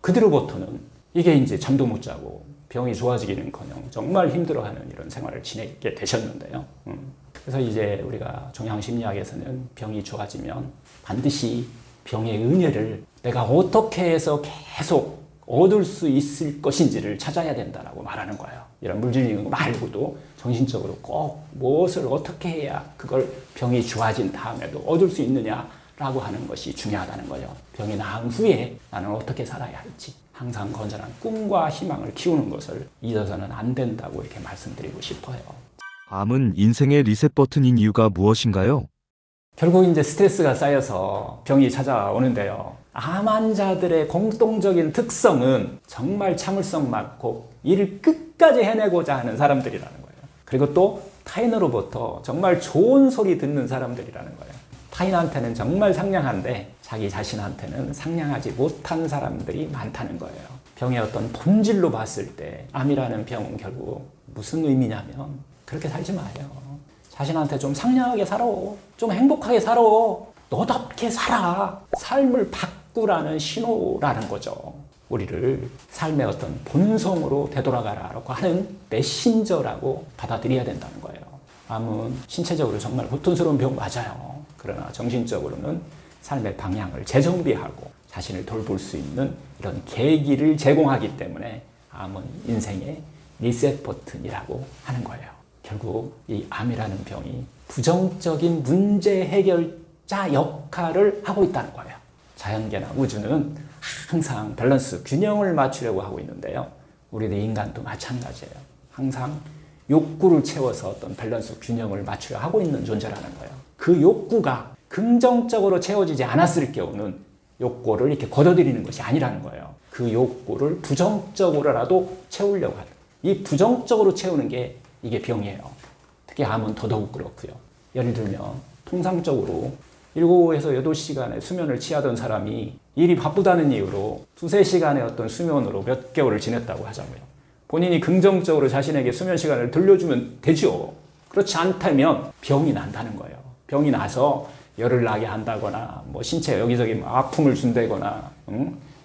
그 뒤로부터는 이게 이제 잠도 못 자고 병이 좋아지기는커녕 정말 힘들어하는 이런 생활을 지내게 되셨는데요. 그래서 이제 우리가 종양심리학에서는 병이 좋아지면 반드시 병의 은혜를 내가 어떻게 해서 계속 얻을 수 있을 것인지를 찾아야 된다라고 말하는 거예요. 이런 물질력 말고도 정신적으로 꼭 무엇을 어떻게 해야 그걸 병이 좋아진 다음에도 얻을 수 있느냐라고 하는 것이 중요하다는 거예요. 병이 나은 후에 나는 어떻게 살아야 할지 항상 건전한 꿈과 희망을 키우는 것을 잊어서는 안 된다고 이렇게 말씀드리고 싶어요. 암은 인생의 리셋 버튼인 이유가 무엇인가요? 결국 이제 스트레스가 쌓여서 병이 찾아오는데요. 암 환자들의 공통적인 특성은 정말 참을성 많고 일을 끝까지 해내고자 하는 사람들이라는 거예요. 그리고 또 타인으로부터 정말 좋은 소리 듣는 사람들이라는 거예요. 타인한테는 정말 상냥한데 자기 자신한테는 상냥하지 못한 사람들이 많다는 거예요. 병의 어떤 본질로 봤을 때 암이라는 병은 결국 무슨 의미냐면 그렇게 살지 마요. 자신한테 좀 상냥하게 살아. 좀 행복하게 살아. 너답게 살아. 삶을 바꾸라는 신호라는 거죠. 우리를 삶의 어떤 본성으로 되돌아가라고 하는 메신저라고 받아들여야 된다는 거예요. 암은 신체적으로 정말 고통스러운 병 맞아요. 그러나 정신적으로는 삶의 방향을 재정비하고 자신을 돌볼 수 있는 이런 계기를 제공하기 때문에 암은 인생의 리셋 버튼이라고 하는 거예요. 결국 이 암이라는 병이 부정적인 문제 해결자 역할을 하고 있다는 거예요. 자연계나 우주는 항상 밸런스, 균형을 맞추려고 하고 있는데요. 우리들 인간도 마찬가지예요. 항상 욕구를 채워서 어떤 밸런스, 균형을 맞추려 하고 있는 존재라는 거예요. 그 욕구가 긍정적으로 채워지지 않았을 경우는 욕구를 이렇게 걷어들이는 것이 아니라는 거예요. 그 욕구를 부정적으로라도 채우려고 하는. 이 부정적으로 채우는 게 이게 병이에요. 특히 암은 더더욱 그렇고요. 예를 들면 통상적으로 7에서 8시간의 수면을 취하던 사람이 일이 바쁘다는 이유로 2-3시간의 어떤 수면으로 몇 개월을 지냈다고 하자고요. 본인이 긍정적으로 자신에게 수면 시간을 돌려주면 되죠. 그렇지 않다면 병이 난다는 거예요. 병이 나서 열을 나게 한다거나 뭐 신체 여기저기 아픔을 준다거나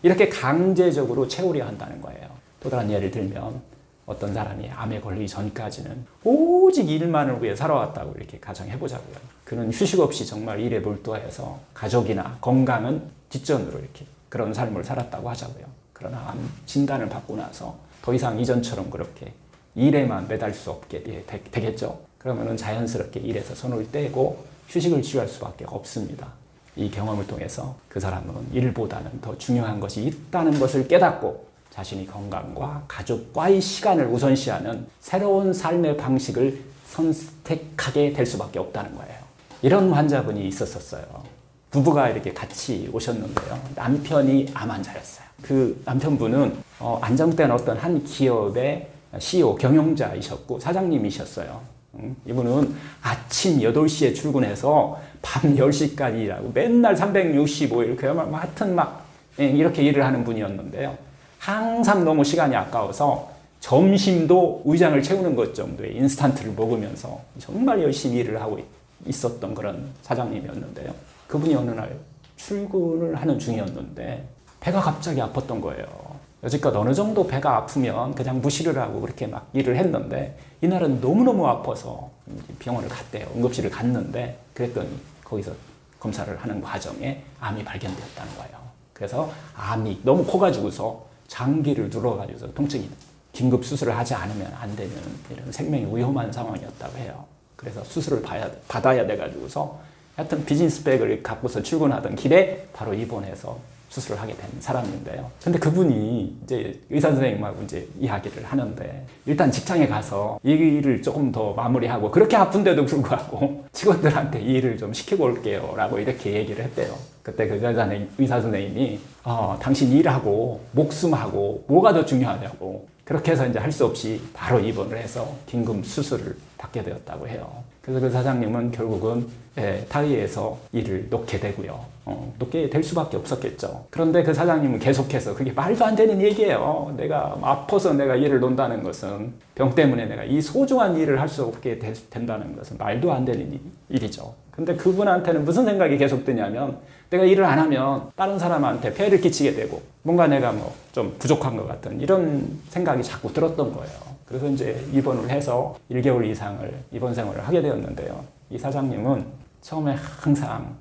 이렇게 강제적으로 채우려 한다는 거예요. 또 다른 예를 들면 어떤 사람이 암에 걸리기 전까지는 오직 일만을 위해 살아왔다고 이렇게 가정해보자고요. 그는 휴식 없이 정말 일에 몰두해서 가족이나 건강은 뒷전으로 이렇게 그런 삶을 살았다고 하자고요. 그러나 암 진단을 받고 나서 더 이상 이전처럼 그렇게 일에만 매달 수 없게 되겠죠. 그러면은 자연스럽게 일에서 손을 떼고 휴식을 취할 수밖에 없습니다. 이 경험을 통해서 그 사람은 일보다는 더 중요한 것이 있다는 것을 깨닫고 자신이 건강과 가족과의 시간을 우선시하는 새로운 삶의 방식을 선택하게 될 수밖에 없다는 거예요. 이런 환자분이 있었어요. 부부가 이렇게 같이 오셨는데요. 남편이 암 환자였어요. 그 남편분은 안정된 어떤 한 기업의 CEO, 경영자이셨고 사장님이셨어요. 이분은 아침 8시에 출근해서 밤 10시까지 일하고 맨날 365일 그야말로 하여튼 막 이렇게 일을 하는 분이었는데요. 항상 너무 시간이 아까워서 점심도 위장을 채우는 것 정도의 인스턴트를 먹으면서 정말 열심히 일을 하고 있었던 그런 사장님이었는데요. 그분이 어느 날 출근을 하는 중이었는데 배가 갑자기 아팠던 거예요. 여지껏 어느 정도 배가 아프면 그냥 무시를 하고 그렇게 막 일을 했는데 이날은 너무너무 아파서 병원을 갔대요. 응급실을 갔는데 그랬더니 거기서 검사를 하는 과정에 암이 발견되었다는 거예요. 그래서 암이 너무 커가지고서 장기를 눌러가지고서 통증이 긴급 수술을 하지 않으면 안 되는 이런 생명이 위험한 상황이었다고 해요. 그래서 수술을 받아야 돼가지고서 하여튼 비즈니스백을 갖고서 출근하던 길에 바로 입원해서 수술을 하게 된 사람인데요. 근데 그분이 이제 의사 선생님하고 이제 이야기를 하는데 일단 직장에 가서 이 일을 조금 더 마무리하고 그렇게 아픈데도 불구하고 직원들한테 이 일을 좀 시키고 올게요 라고 이렇게 얘기를 했대요. 그때 그 의사 선생님이 당신 일하고 목숨하고 뭐가 더 중요하냐고 그렇게 해서 이제 할 수 없이 바로 입원을 해서 긴급 수술을 받게 되었다고 해요. 그래서 그 사장님은 결국은 타이에서 일을 놓게 되고요. 놓게 될 수밖에 없었겠죠. 그런데 그 사장님은 계속해서 그게 말도 안 되는 얘기예요. 내가 아파서 내가 일을 놓는다는 것은 병 때문에 내가 이 소중한 일을 할 수 없게 된다는 것은 말도 안 되는 일이죠. 근데 그분한테는 무슨 생각이 계속 드냐면 내가 일을 안 하면 다른 사람한테 폐해를 끼치게 되고 뭔가 내가 뭐 좀 부족한 것 같은 이런 생각이 자꾸 들었던 거예요. 그래서 이제 입원을 해서 1개월 이상을 입원 생활을 하게 되었는데요. 이 사장님은 처음에 항상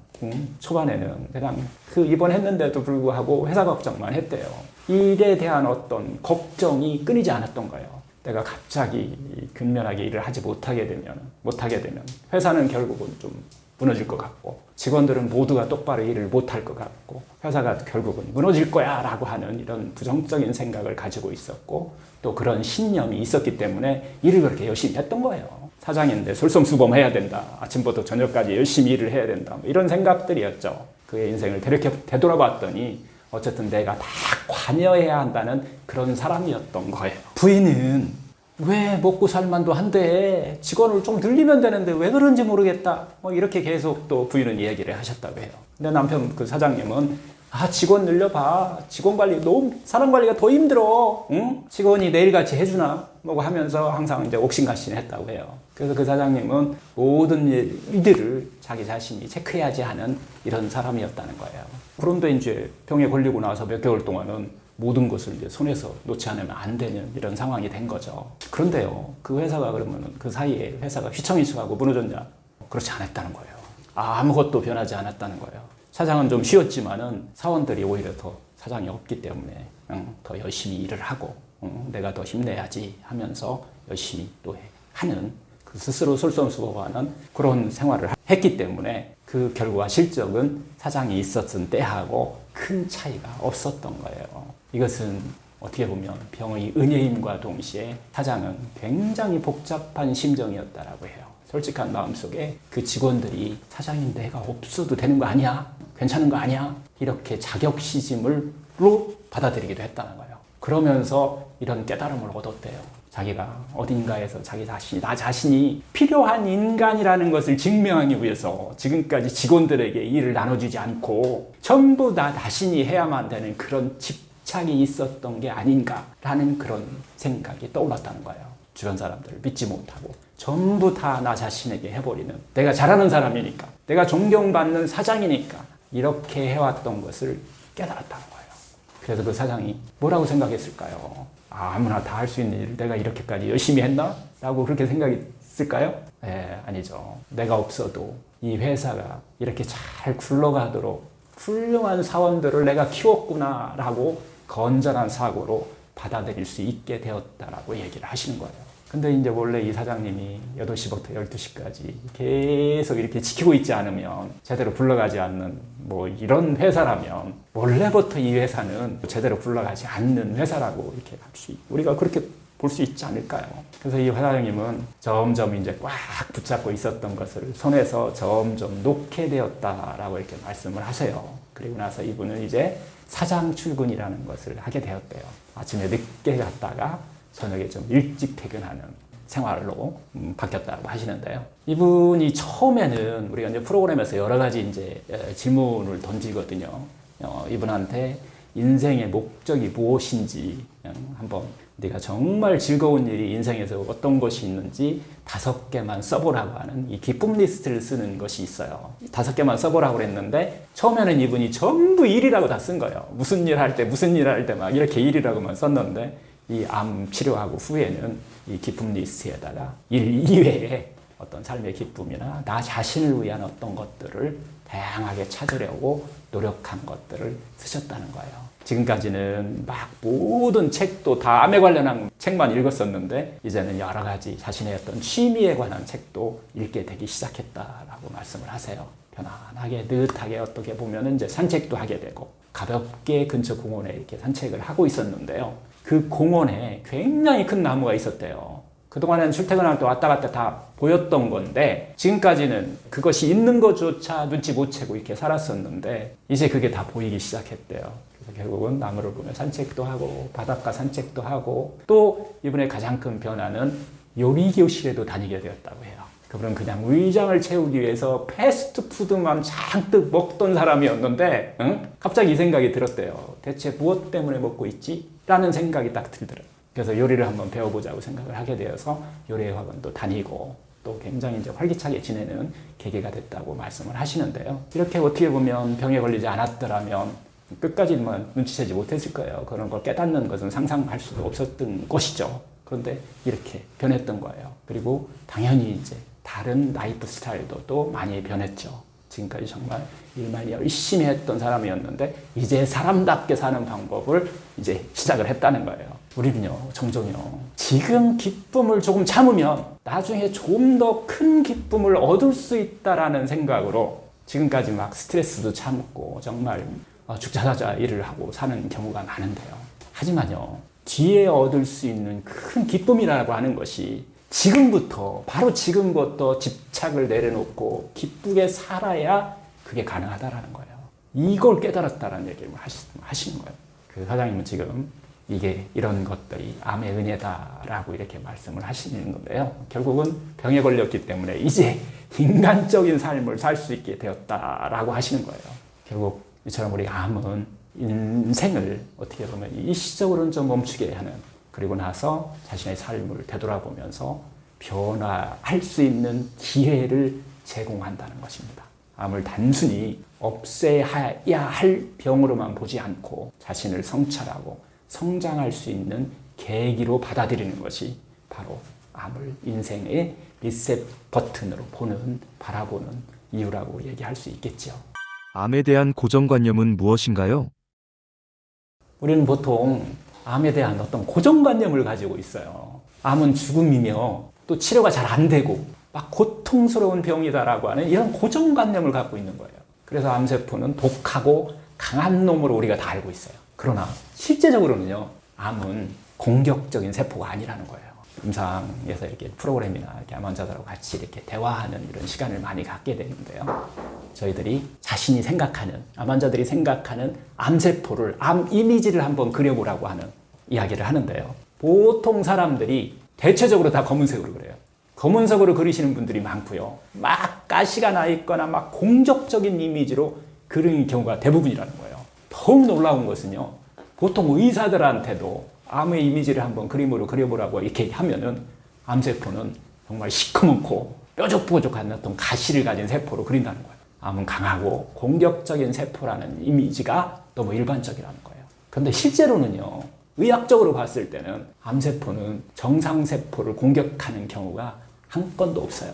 초반에는 그냥 그 입원했는데도 불구하고 회사 걱정만 했대요. 일에 대한 어떤 걱정이 끊이지 않았던 거예요. 내가 갑자기 근면하게 일을 하지 못하게 되면 회사는 결국은 좀 무너질 것 같고 직원들은 모두가 똑바로 일을 못할 것 같고 회사가 결국은 무너질 거야 라고 하는 이런 부정적인 생각을 가지고 있었고 또 그런 신념이 있었기 때문에 일을 그렇게 열심히 했던 거예요. 사장인데 솔선수범해야 된다. 아침부터 저녁까지 열심히 일을 해야 된다. 이런 생각들이었죠. 그의 인생을 되돌아봤더니 어쨌든 내가 다 관여해야 한다는 그런 사람이었던 거예요. 부인은 왜 먹고 살만도 한데 직원을 좀 늘리면 되는데 왜 그런지 모르겠다. 뭐 이렇게 계속 또 부인은 얘기를 하셨다고 해요. 근데 남편 그 사장님은 직원 늘려봐. 직원 관리 너무 사람 관리가 더 힘들어. 응? 직원이 내일같이 해주나? 뭐 하면서 항상 이제 옥신각신했다고 해요. 그래서 그 사장님은 모든 일들을 자기 자신이 체크해야지 하는 이런 사람이었다는 거예요. 그런데 이제 병에 걸리고 나서 몇 개월 동안은 모든 것을 이제 손에서 놓지 않으면 안 되는 이런 상황이 된 거죠. 그런데요, 그 회사가 그러면은 그 사이에 회사가 휘청휘청하고 무너졌냐? 그렇지 않았다는 거예요. 아무것도 변하지 않았다는 거예요. 사장은 좀 쉬었지만은 사원들이 오히려 더 사장이 없기 때문에 더 열심히 일을 하고 내가 더 힘내야지 하면서 열심히 또 하는 그 스스로 솔선수범하는 그런 생활을 했기 때문에 그 결과 실적은 사장이 있었던 때하고 큰 차이가 없었던 거예요. 이것은 어떻게 보면 병의 은혜임과 동시에 사장은 굉장히 복잡한 심정이었다라고 해요. 솔직한 마음속에 그 직원들이 사장인 내가 없어도 되는 거 아니야? 괜찮은 거 아니야? 이렇게 자격시심으로 받아들이기도 했다는 거예요. 그러면서 이런 깨달음을 얻었대요. 자기가 어딘가에서 나 자신이 필요한 인간이라는 것을 증명하기 위해서 지금까지 직원들에게 일을 나눠주지 않고 전부 나 자신이 해야만 되는 그런 집착이 있었던 게 아닌가라는 그런 생각이 떠올랐다는 거예요. 주변 사람들을 믿지 못하고 전부 다 나 자신에게 해버리는 내가 잘하는 사람이니까 내가 존경받는 사장이니까 이렇게 해왔던 것을 깨달았다는 거예요. 그래서 그 사장이 뭐라고 생각했을까요? 아무나 다 할 수 있는 일을 내가 이렇게까지 열심히 했나? 라고 그렇게 생각했을까요? 아니죠. 내가 없어도 이 회사가 이렇게 잘 굴러가도록 훌륭한 사원들을 내가 키웠구나 라고 건전한 사고로 받아들일 수 있게 되었다라고 얘기를 하시는 거예요. 근데 이제 원래 이 사장님이 8시부터 12시까지 계속 이렇게 지키고 있지 않으면 제대로 굴러가지 않는 뭐 이런 회사라면 원래부터 이 회사는 제대로 굴러가지 않는 회사라고 이렇게 우리가 그렇게 볼 수 있지 않을까요? 그래서 이 사장님은 점점 이제 꽉 붙잡고 있었던 것을 손에서 점점 놓게 되었다라고 이렇게 말씀을 하세요. 그리고 나서 이분은 이제 사장 출근이라는 것을 하게 되었대요. 아침에 늦게 갔다가 저녁에 좀 일찍 퇴근하는 생활로 바뀌었다고 하시는데요. 이분이 처음에는 우리가 이제 프로그램에서 여러 가지 이제 질문을 던지거든요. 이분한테 인생의 목적이 무엇인지 한번 네가 정말 즐거운 일이 인생에서 어떤 것이 있는지 5개만 써보라고 하는 이 기쁨 리스트를 쓰는 것이 있어요. 5개만 써보라고 그랬는데 처음에는 이분이 전부 일이라고 다 쓴 거예요. 무슨 일 할 때 막 이렇게 일이라고만 썼는데 이 암 치료하고 후에는 이 기쁨 리스트에다가 일 이외에 어떤 삶의 기쁨이나 나 자신을 위한 어떤 것들을 다양하게 찾으려고 노력한 것들을 쓰셨다는 거예요. 지금까지는 막 모든 책도 다 암에 관련한 책만 읽었었는데 이제는 여러 가지 자신의 어떤 취미에 관한 책도 읽게 되기 시작했다라고 말씀을 하세요. 편안하게 느긋하게 어떻게 보면 이제 산책도 하게 되고 가볍게 근처 공원에 이렇게 산책을 하고 있었는데요. 그 공원에 굉장히 큰 나무가 있었대요. 그동안에는 출퇴근할 때 왔다 갔다 다 보였던 건데 지금까지는 그것이 있는 것조차 눈치 못 채고 이렇게 살았었는데 이제 그게 다 보이기 시작했대요. 그래서 결국은 나무를 보며 산책도 하고 바닷가 산책도 하고 또 이번에 가장 큰 변화는 요리교실에도 다니게 되었다고 해요. 그분은 그냥 위장을 채우기 위해서 패스트푸드만 잔뜩 먹던 사람이었는데 갑자기 이 생각이 들었대요. 대체 무엇 때문에 먹고 있지? 라는 생각이 딱 들더라고요. 그래서 요리를 한번 배워보자고 생각을 하게 되어서 요리 학원도 다니고 또 굉장히 이제 활기차게 지내는 계기가 됐다고 말씀을 하시는데요. 이렇게 어떻게 보면 병에 걸리지 않았더라면 끝까지만 눈치채지 못했을 거예요. 그런 걸 깨닫는 것은 상상할 수도 없었던 것이죠. 그런데 이렇게 변했던 거예요. 그리고 당연히 이제 다른 라이프 스타일도 또 많이 변했죠. 지금까지 정말 일만 열심히 했던 사람이었는데 이제 사람답게 사는 방법을 이제 시작을 했다는 거예요. 우리는요, 종종요, 지금 기쁨을 조금 참으면 나중에 좀 더 큰 기쁨을 얻을 수 있다라는 생각으로 지금까지 막 스트레스도 참고 정말 죽자사자 일을 하고 사는 경우가 많은데요. 하지만요, 뒤에 얻을 수 있는 큰 기쁨이라고 하는 것이 지금부터, 바로 지금부터 집착을 내려놓고 기쁘게 살아야 그게 가능하다라는 거예요. 이걸 깨달았다라는 얘기를 하시는 거예요. 그 사장님은 지금 이게 이런 것들이 암의 은혜다라고 이렇게 말씀을 하시는 건데요. 결국은 병에 걸렸기 때문에 이제 인간적인 삶을 살 수 있게 되었다라고 하시는 거예요. 결국 이처럼 우리 암은 인생을 어떻게 보면 일시적으로는 좀 멈추게 하는, 그리고 나서 자신의 삶을 되돌아보면서 변화할 수 있는 기회를 제공한다는 것입니다. 암을 단순히 없애야 할 병으로만 보지 않고 자신을 성찰하고 성장할 수 있는 계기로 받아들이는 것이 바로 암을 인생의 리셋 버튼으로 바라보는 이유라고 얘기할 수 있겠죠. 암에 대한 고정관념은 무엇인가요? 우리는 보통 암에 대한 어떤 고정관념을 가지고 있어요. 암은 죽음이며 또 치료가 잘 안 되고 막 고통스러운 병이다라고 하는 이런 고정관념을 갖고 있는 거예요. 그래서 암세포는 독하고 강한 놈으로 우리가 다 알고 있어요. 그러나 실제적으로는요, 암은 공격적인 세포가 아니라는 거예요. 임상에서 이렇게 프로그램이나 이렇게 암 환자들하고 같이 이렇게 대화하는 이런 시간을 많이 갖게 되는데요. 저희들이 자신이 생각하는, 암 환자들이 생각하는 암세포를, 암 이미지를 한번 그려보라고 하는 이야기를 하는데요. 보통 사람들이 대체적으로 다 검은색으로 그려요. 검은색으로 그리시는 분들이 많고요. 막 가시가 나 있거나 막 공격적인 이미지로 그리는 경우가 대부분이라는 거예요. 더욱 놀라운 것은요, 보통 의사들한테도 암의 이미지를 한번 그림으로 그려보라고 이렇게 하면은 암세포는 정말 시커멓고 뾰족뾰족한 어떤 가시를 가진 세포로 그린다는 거예요. 암은 강하고 공격적인 세포라는 이미지가 너무 일반적이라는 거예요. 그런데 실제로는요, 의학적으로 봤을 때는 암세포는 정상세포를 공격하는 경우가 한 건도 없어요.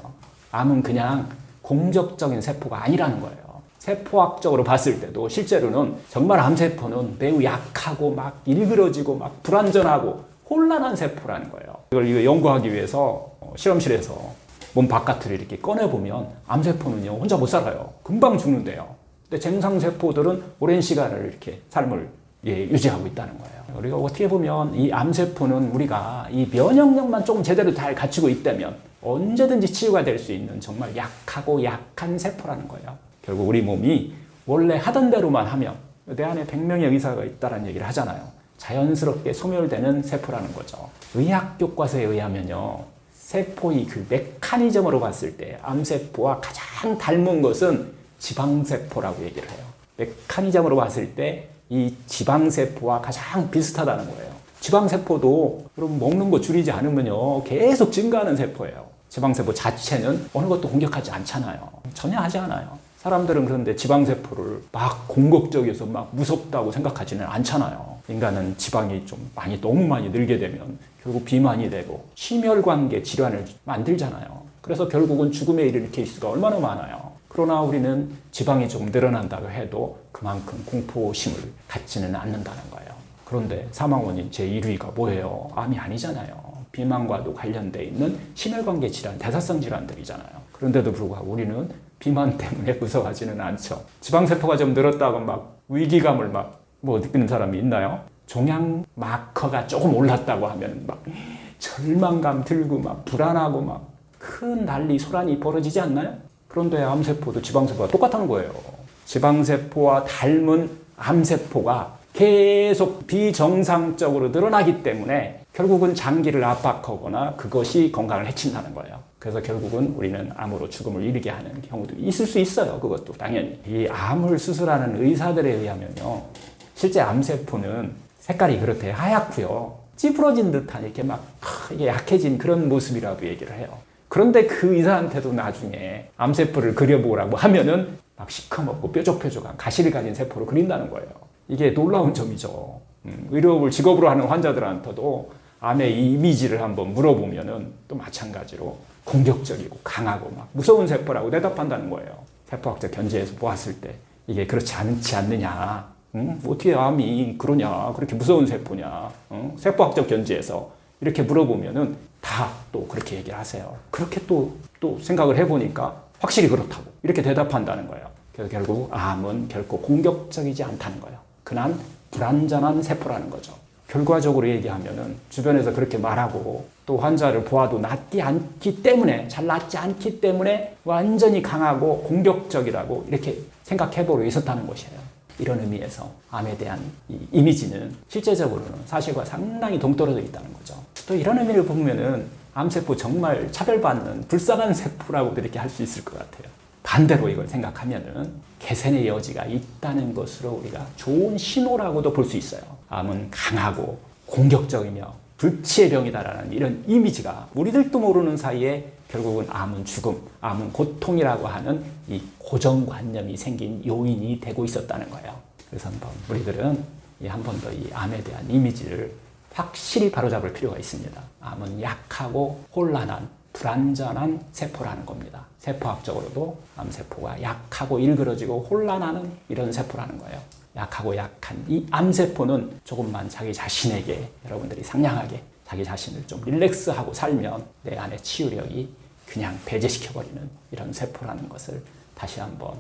암은 그냥 공격적인 세포가 아니라는 거예요. 세포학적으로 봤을 때도 실제로는 정말 암세포는 매우 약하고 막 일그러지고 막 불완전하고 혼란한 세포라는 거예요. 이걸 연구하기 위해서 실험실에서 몸 바깥으로 이렇게 꺼내보면 암세포는요, 혼자 못 살아요. 금방 죽는데요. 근데 정상세포들은 오랜 시간을 이렇게 삶을 유지하고 있다는 거예요. 우리가 어떻게 보면 이 암세포는 우리가 이 면역력만 조금 제대로 잘 갖추고 있다면 언제든지 치유가 될 수 있는 정말 약하고 약한 세포라는 거예요. 결국 우리 몸이 원래 하던 대로만 하면, 내 안에 100명의 의사가 있다는 얘기를 하잖아요. 자연스럽게 소멸되는 세포라는 거죠. 의학 교과서에 의하면요, 세포의 그 메커니즘으로 봤을 때 암세포와 가장 닮은 것은 지방세포라고 얘기를 해요. 메커니즘으로 봤을 때 이 지방세포와 가장 비슷하다는 거예요. 지방세포도 여러분 먹는 거 줄이지 않으면요 계속 증가하는 세포예요. 지방세포 자체는 어느 것도 공격하지 않잖아요. 전혀 하지 않아요. 사람들은 그런데 지방세포를 막 공격적이어서 막 무섭다고 생각하지는 않잖아요. 인간은 지방이 좀 너무 많이 늘게 되면 결국 비만이 되고 심혈관계 질환을 만들잖아요. 그래서 결국은 죽음에 이르는 케이스가 얼마나 많아요. 그러나 우리는 지방이 좀 늘어난다고 해도 그만큼 공포심을 갖지는 않는다는 거예요. 그런데 사망 원인 제1위가 뭐예요? 암이 아니잖아요. 비만과도 관련돼 있는 심혈관계 질환, 대사성 질환들이잖아요. 그런데도 불구하고 우리는 비만 때문에 무서워하지는 않죠. 지방세포가 좀 늘었다고 막 위기감을 느끼는 사람이 있나요? 종양 마커가 조금 올랐다고 하면 막 절망감 들고 막 불안하고 막 큰 난리 소란이 벌어지지 않나요? 그런데 암세포도 지방세포가 똑같은 거예요. 지방세포와 닮은 암세포가 계속 비정상적으로 늘어나기 때문에 결국은 장기를 압박하거나 그것이 건강을 해친다는 거예요. 그래서 결국은 우리는 암으로 죽음을 이르게 하는 경우도 있을 수 있어요. 그것도 당연히. 이 암을 수술하는 의사들에 의하면요. 실제 암세포는 색깔이 그렇대 하얗고요. 찌푸러진 듯한 이렇게 이게 약해진 그런 모습이라고 얘기를 해요. 그런데 그 의사한테도 나중에 암세포를 그려보라고 하면은 막 시커멓고 뾰족뾰족한 가시를 가진 세포로 그린다는 거예요. 이게 놀라운 점이죠. 의료업을 직업으로 하는 환자들한테도 암의 이미지를 한번 물어보면은 또 마찬가지로 공격적이고 강하고 막 무서운 세포라고 대답한다는 거예요. 세포학적 견지에서 보았을 때 이게 그렇지 않지 않느냐. 어떻게 암이 그러냐. 그렇게 무서운 세포냐. 세포학적 견지에서 이렇게 물어보면은 다 또 그렇게 얘기를 하세요. 그렇게 또 생각을 해보니까 확실히 그렇다고 이렇게 대답한다는 거예요. 그래서 결국 암은 결코 공격적이지 않다는 거예요. 그냥 불완전한 세포라는 거죠. 결과적으로 얘기하면은 주변에서 그렇게 말하고 또 환자를 보아도 낫지 않기 때문에 잘 낫지 않기 때문에 완전히 강하고 공격적이라고 이렇게 생각해보고 있었다는 것이에요. 이런 의미에서 암에 대한 이 이미지는 실제적으로는 사실과 상당히 동떨어져 있다는 거죠. 또 이런 의미를 보면은 암세포 정말 차별받는 불쌍한 세포라고도 이렇게 할 수 있을 것 같아요. 반대로 이걸 생각하면은 개선의 여지가 있다는 것으로 우리가 좋은 신호라고도 볼 수 있어요. 암은 강하고 공격적이며 불치의 병이다라는 이런 이미지가 우리들도 모르는 사이에 결국은 암은 죽음, 암은 고통이라고 하는 이 고정관념이 생긴 요인이 되고 있었다는 거예요. 그래서 우리들은 한 번 더 이 암에 대한 이미지를 확실히 바로잡을 필요가 있습니다. 암은 약하고 혼란한 불완전한 세포라는 겁니다. 세포학적으로도 암세포가 약하고 일그러지고 혼란하는 이런 세포라는 거예요. 약하고 약한 이 암세포는 조금만 자기 자신에게 여러분들이 상냥하게 자기 자신을 좀 릴렉스하고 살면 내 안에 치유력이 그냥 배제시켜버리는 이런 세포라는 것을 다시 한번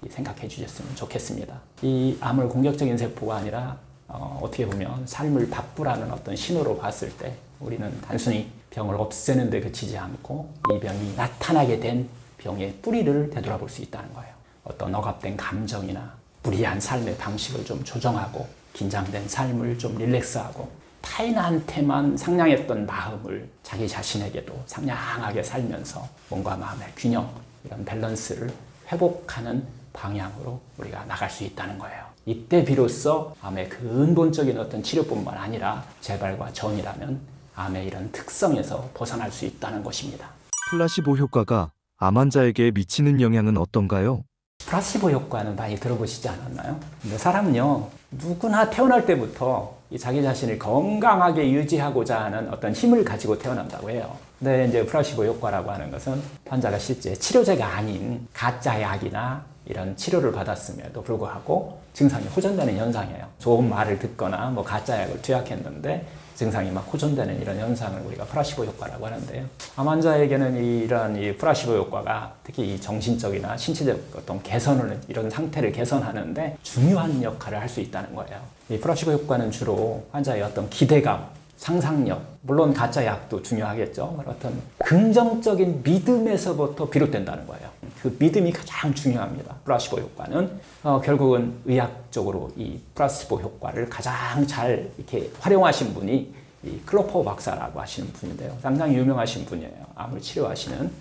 생각해 주셨으면 좋겠습니다. 이 암을 공격적인 세포가 아니라 어떻게 보면 삶을 바꾸라는 어떤 신호로 봤을 때 우리는 단순히 병을 없애는 데 그치지 않고 이 병이 나타나게 된 병의 뿌리를 되돌아볼 수 있다는 거예요. 어떤 억압된 감정이나 무리한 삶의 방식을 좀 조정하고 긴장된 삶을 좀 릴렉스하고 타인한테만 상냥했던 마음을 자기 자신에게도 상냥하게 살면서 몸과 마음의 균형, 이런 밸런스를 회복하는 방향으로 우리가 나갈 수 있다는 거예요. 이때 비로소 암의 근본적인 어떤 치료뿐만 아니라 재발과 전이라면 암의 이런 특성에서 벗어날 수 있다는 것입니다. 플라시보 효과가 암 환자에게 미치는 영향은 어떤가요? 플라시보 효과는 많이 들어보시지 않았나요? 근데 사람은요, 누구나 태어날 때부터 자기 자신을 건강하게 유지하고자 하는 어떤 힘을 가지고 태어난다고 해요. 근데 이제 플라시보 효과라고 하는 것은 환자가 실제 치료제가 아닌 가짜 약이나 이런 치료를 받았음에도 불구하고 증상이 호전되는 현상이에요. 좋은 말을 듣거나 가짜 약을 투약했는데 증상이 막 호전되는 이런 현상을 우리가 플라시보 효과라고 하는데요. 암 환자에게는 이런 이 플라시보 효과가 특히 이 정신적이나 신체적 어떤 개선을, 이런 상태를 개선하는데 중요한 역할을 할 수 있다는 거예요. 이 플라시보 효과는 주로 환자의 어떤 기대감, 상상력, 물론 가짜 약도 중요하겠죠. 어떤 긍정적인 믿음에서부터 비롯된다는 거예요. 그 믿음이 가장 중요합니다. 플라시보 효과는 결국은 의학적으로 이 플라시보 효과를 가장 잘 이렇게 활용하신 분이 이 클로퍼 박사라고 하시는 분인데요. 상당히 유명하신 분이에요. 암을 치료하시는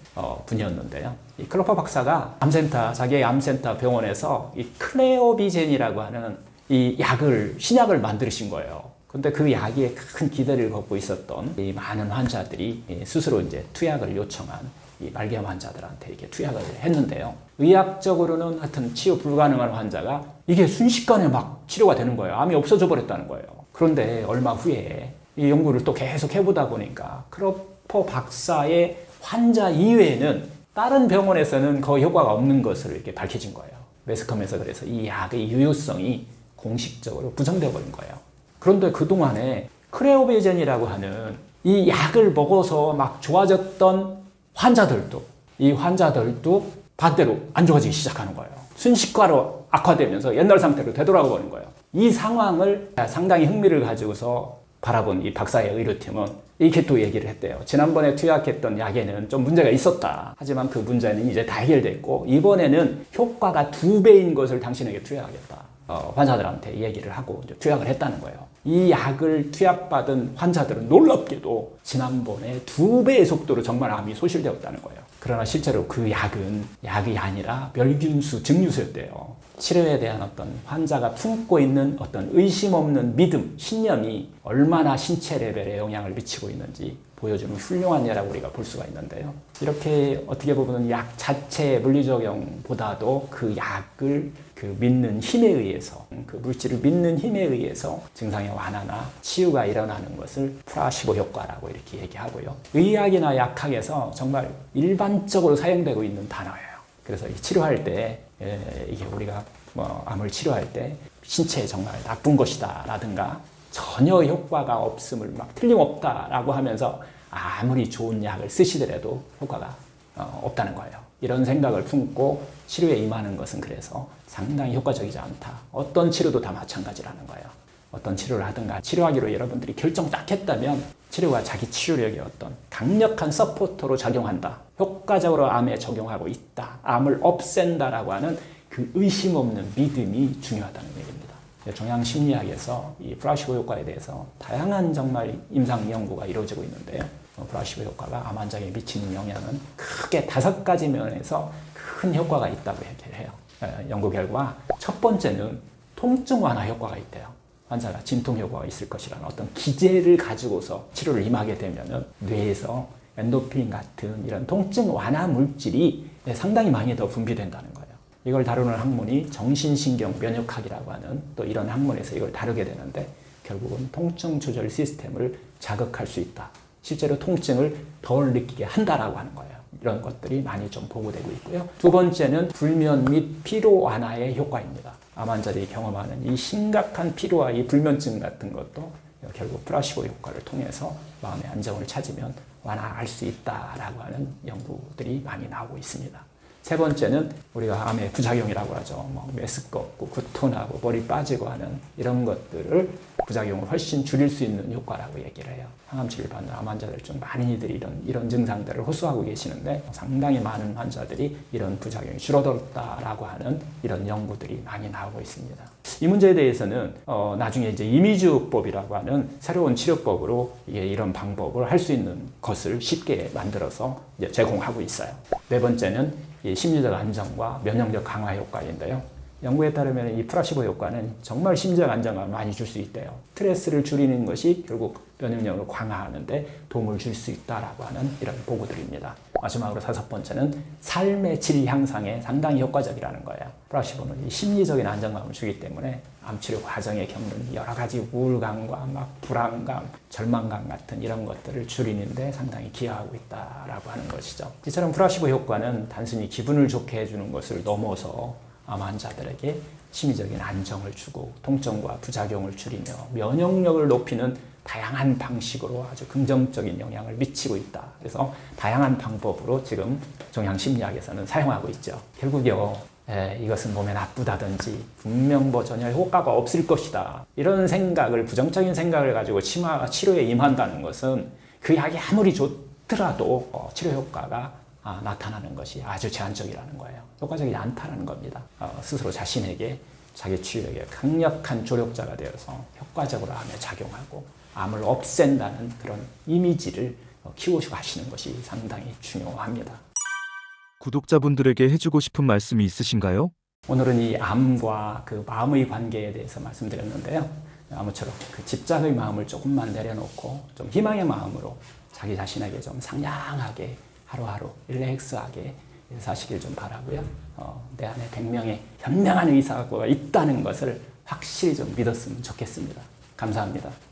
분이었는데요. 이 클로퍼 박사가 자기의 암센터 병원에서 이 클레오비젠이라고 하는 이 신약을 만드신 거예요. 근데 그 약에 큰 기대를 걷고 있었던 이 많은 환자들이 스스로 이제 투약을 요청한 이 말기암 환자들한테 이게 투약을 했는데요. 의학적으로는 하여튼 치유 불가능한 환자가 이게 순식간에 막 치료가 되는 거예요. 암이 없어져 버렸다는 거예요. 그런데 얼마 후에 이 연구를 또 계속 해보다 보니까 크로퍼 박사의 환자 이외에는 다른 병원에서는 거의 효과가 없는 것으로 이렇게 밝혀진 거예요. 매스컴에서 그래서 이 약의 유효성이 공식적으로 부정되어 버린 거예요. 그런데 그동안에 크레오베젠이라고 하는 이 약을 먹어서 막 좋아졌던 이 환자들도 반대로 안 좋아지기 시작하는 거예요. 순식간으로 악화되면서 옛날 상태로 되돌아가 버린 거예요. 이 상황을 상당히 흥미를 가지고서 바라본 이 박사의 의료팀은 이렇게 또 얘기를 했대요. 지난번에 투약했던 약에는 좀 문제가 있었다. 하지만 그 문제는 이제 다 해결됐고 이번에는 효과가 2배인 것을 당신에게 투약하겠다. 환자들한테 얘기를 하고 이제 투약을 했다는 거예요. 이 약을 투약받은 환자들은 놀랍게도 지난번에 2배의 속도로 정말 암이 소실되었다는 거예요. 그러나 실제로 그 약은 약이 아니라 멸균수, 증류수였대요. 치료에 대한 어떤 환자가 품고 있는 어떤 의심 없는 믿음, 신념이 얼마나 신체 레벨에 영향을 미치고 있는지 보여주는 훌륭한 예라고 우리가 볼 수가 있는데요. 이렇게 어떻게 보면 약 자체의 물리적용보다도 그 약을 그 믿는 힘에 의해서, 그 물질을 믿는 힘에 의해서 증상의 완화나 치유가 일어나는 것을 플라시보 효과라고 이렇게 얘기하고요. 의학이나 약학에서 정말 일반적으로 사용되고 있는 단어예요. 그래서 치료할 때 이게 우리가 암을 치료할 때 신체에 정말 나쁜 것이다 라든가 전혀 효과가 없음을 막 틀림없다라고 하면서 아무리 좋은 약을 쓰시더라도 효과가 없다는 거예요. 이런 생각을 품고 치료에 임하는 것은 그래서 상당히 효과적이지 않다. 어떤 치료도 다 마찬가지라는 거예요. 어떤 치료를 하든가 치료하기로 여러분들이 결정 딱 했다면 치료가 자기 치유력의 어떤 강력한 서포터로 작용한다. 효과적으로 암에 적용하고 있다. 암을 없앤다라고 하는 그 의심 없는 믿음이 중요하다는 얘기입니다. 종양심리학에서 이 플라시보 효과에 대해서 다양한 정말 임상 연구가 이루어지고 있는데요. 플라시보 효과가 암 환자에게 미치는 영향은 크게 5가지 면에서 큰 효과가 있다고 얘기를 해요. 연구 결과 첫 번째는 통증 완화 효과가 있대요. 환자가 진통 효과가 있을 것이라는 어떤 기제를 가지고서 치료를 임하게 되면은 뇌에서 엔도핀 같은 이런 통증 완화 물질이 상당히 많이 더 분비된다는 거예요. 이걸 다루는 학문이 정신신경 면역학이라고 하는 또 이런 학문에서 이걸 다루게 되는데 결국은 통증 조절 시스템을 자극할 수 있다. 실제로 통증을 덜 느끼게 한다라고 하는 거예요. 이런 것들이 많이 좀 보고되고 있고요. 두 번째는 불면 및 피로 완화의 효과입니다. 암 환자들이 경험하는 이 심각한 피로와 이 불면증 같은 것도 결국 플라시보 효과를 통해서 마음의 안정을 찾으면 완화할 수 있다라고 하는 연구들이 많이 나오고 있습니다. 세 번째는 우리가 암의 부작용이라고 하죠. 메스껍고 구토나고 머리 빠지고 하는 이런 것들을 부작용을 훨씬 줄일 수 있는 효과라고 얘기를 해요. 항암 치료를 받는 암 환자들 중 많이들 이런 증상들을 호소하고 계시는데 상당히 많은 환자들이 이런 부작용이 줄어들었다라고 하는 이런 연구들이 많이 나오고 있습니다. 이 문제에 대해서는 나중에 이제 이미지요법이라고 하는 새로운 치료법으로 이런 방법을 할 수 있는 것을 쉽게 만들어서 이제 제공하고 있어요. 네 번째는 심리적 안정과 면역력 강화 효과인데요. 연구에 따르면 이 플라시보 효과는 정말 심리적 안정감을 많이 줄 수 있대요. 스트레스를 줄이는 것이 결국 면역력을 강화하는 데 도움을 줄 수 있다라고 하는 이런 보고들입니다. 마지막으로 5번째는 삶의 질 향상에 상당히 효과적이라는 거예요. 플라시보는 이 심리적인 안정감을 주기 때문에 암치료 과정에 겪는 여러 가지 우울감과 불안감, 절망감 같은 이런 것들을 줄이는 데 상당히 기여하고 있다라고 하는 것이죠. 이처럼 플라시보 효과는 단순히 기분을 좋게 해주는 것을 넘어서 암 환자들에게 심리적인 안정을 주고 통증과 부작용을 줄이며 면역력을 높이는 다양한 방식으로 아주 긍정적인 영향을 미치고 있다. 그래서 다양한 방법으로 지금 종양심리학에서는 사용하고 있죠. 결국요. 이것은 몸에 나쁘다든지 분명 전혀 효과가 없을 것이다. 이런 생각을 부정적인 생각을 가지고 치료에 임한다는 것은 그 약이 아무리 좋더라도 치료 효과가 나타나는 것이 아주 제한적이라는 거예요. 효과적이지 않다는 겁니다. 스스로 자신에게 자기 치유력의 강력한 조력자가 되어서 효과적으로 암에 작용하고 암을 없앤다는 그런 이미지를 키우시고 하시는 것이 상당히 중요합니다. 구독자분들에게 해주고 싶은 말씀이 있으신가요? 오늘은 이 암과 그 마음의 관계에 대해서 말씀드렸는데요. 아무쪼록 그 집착의 마음을 조금만 내려놓고 좀 희망의 마음으로 자기 자신에게 좀 상냥하게 하루하루 릴렉스하게 사시길 좀 바라고요. 내 안에 100명의 현명한 의사가 있다는 것을 확실히 좀 믿었으면 좋겠습니다. 감사합니다.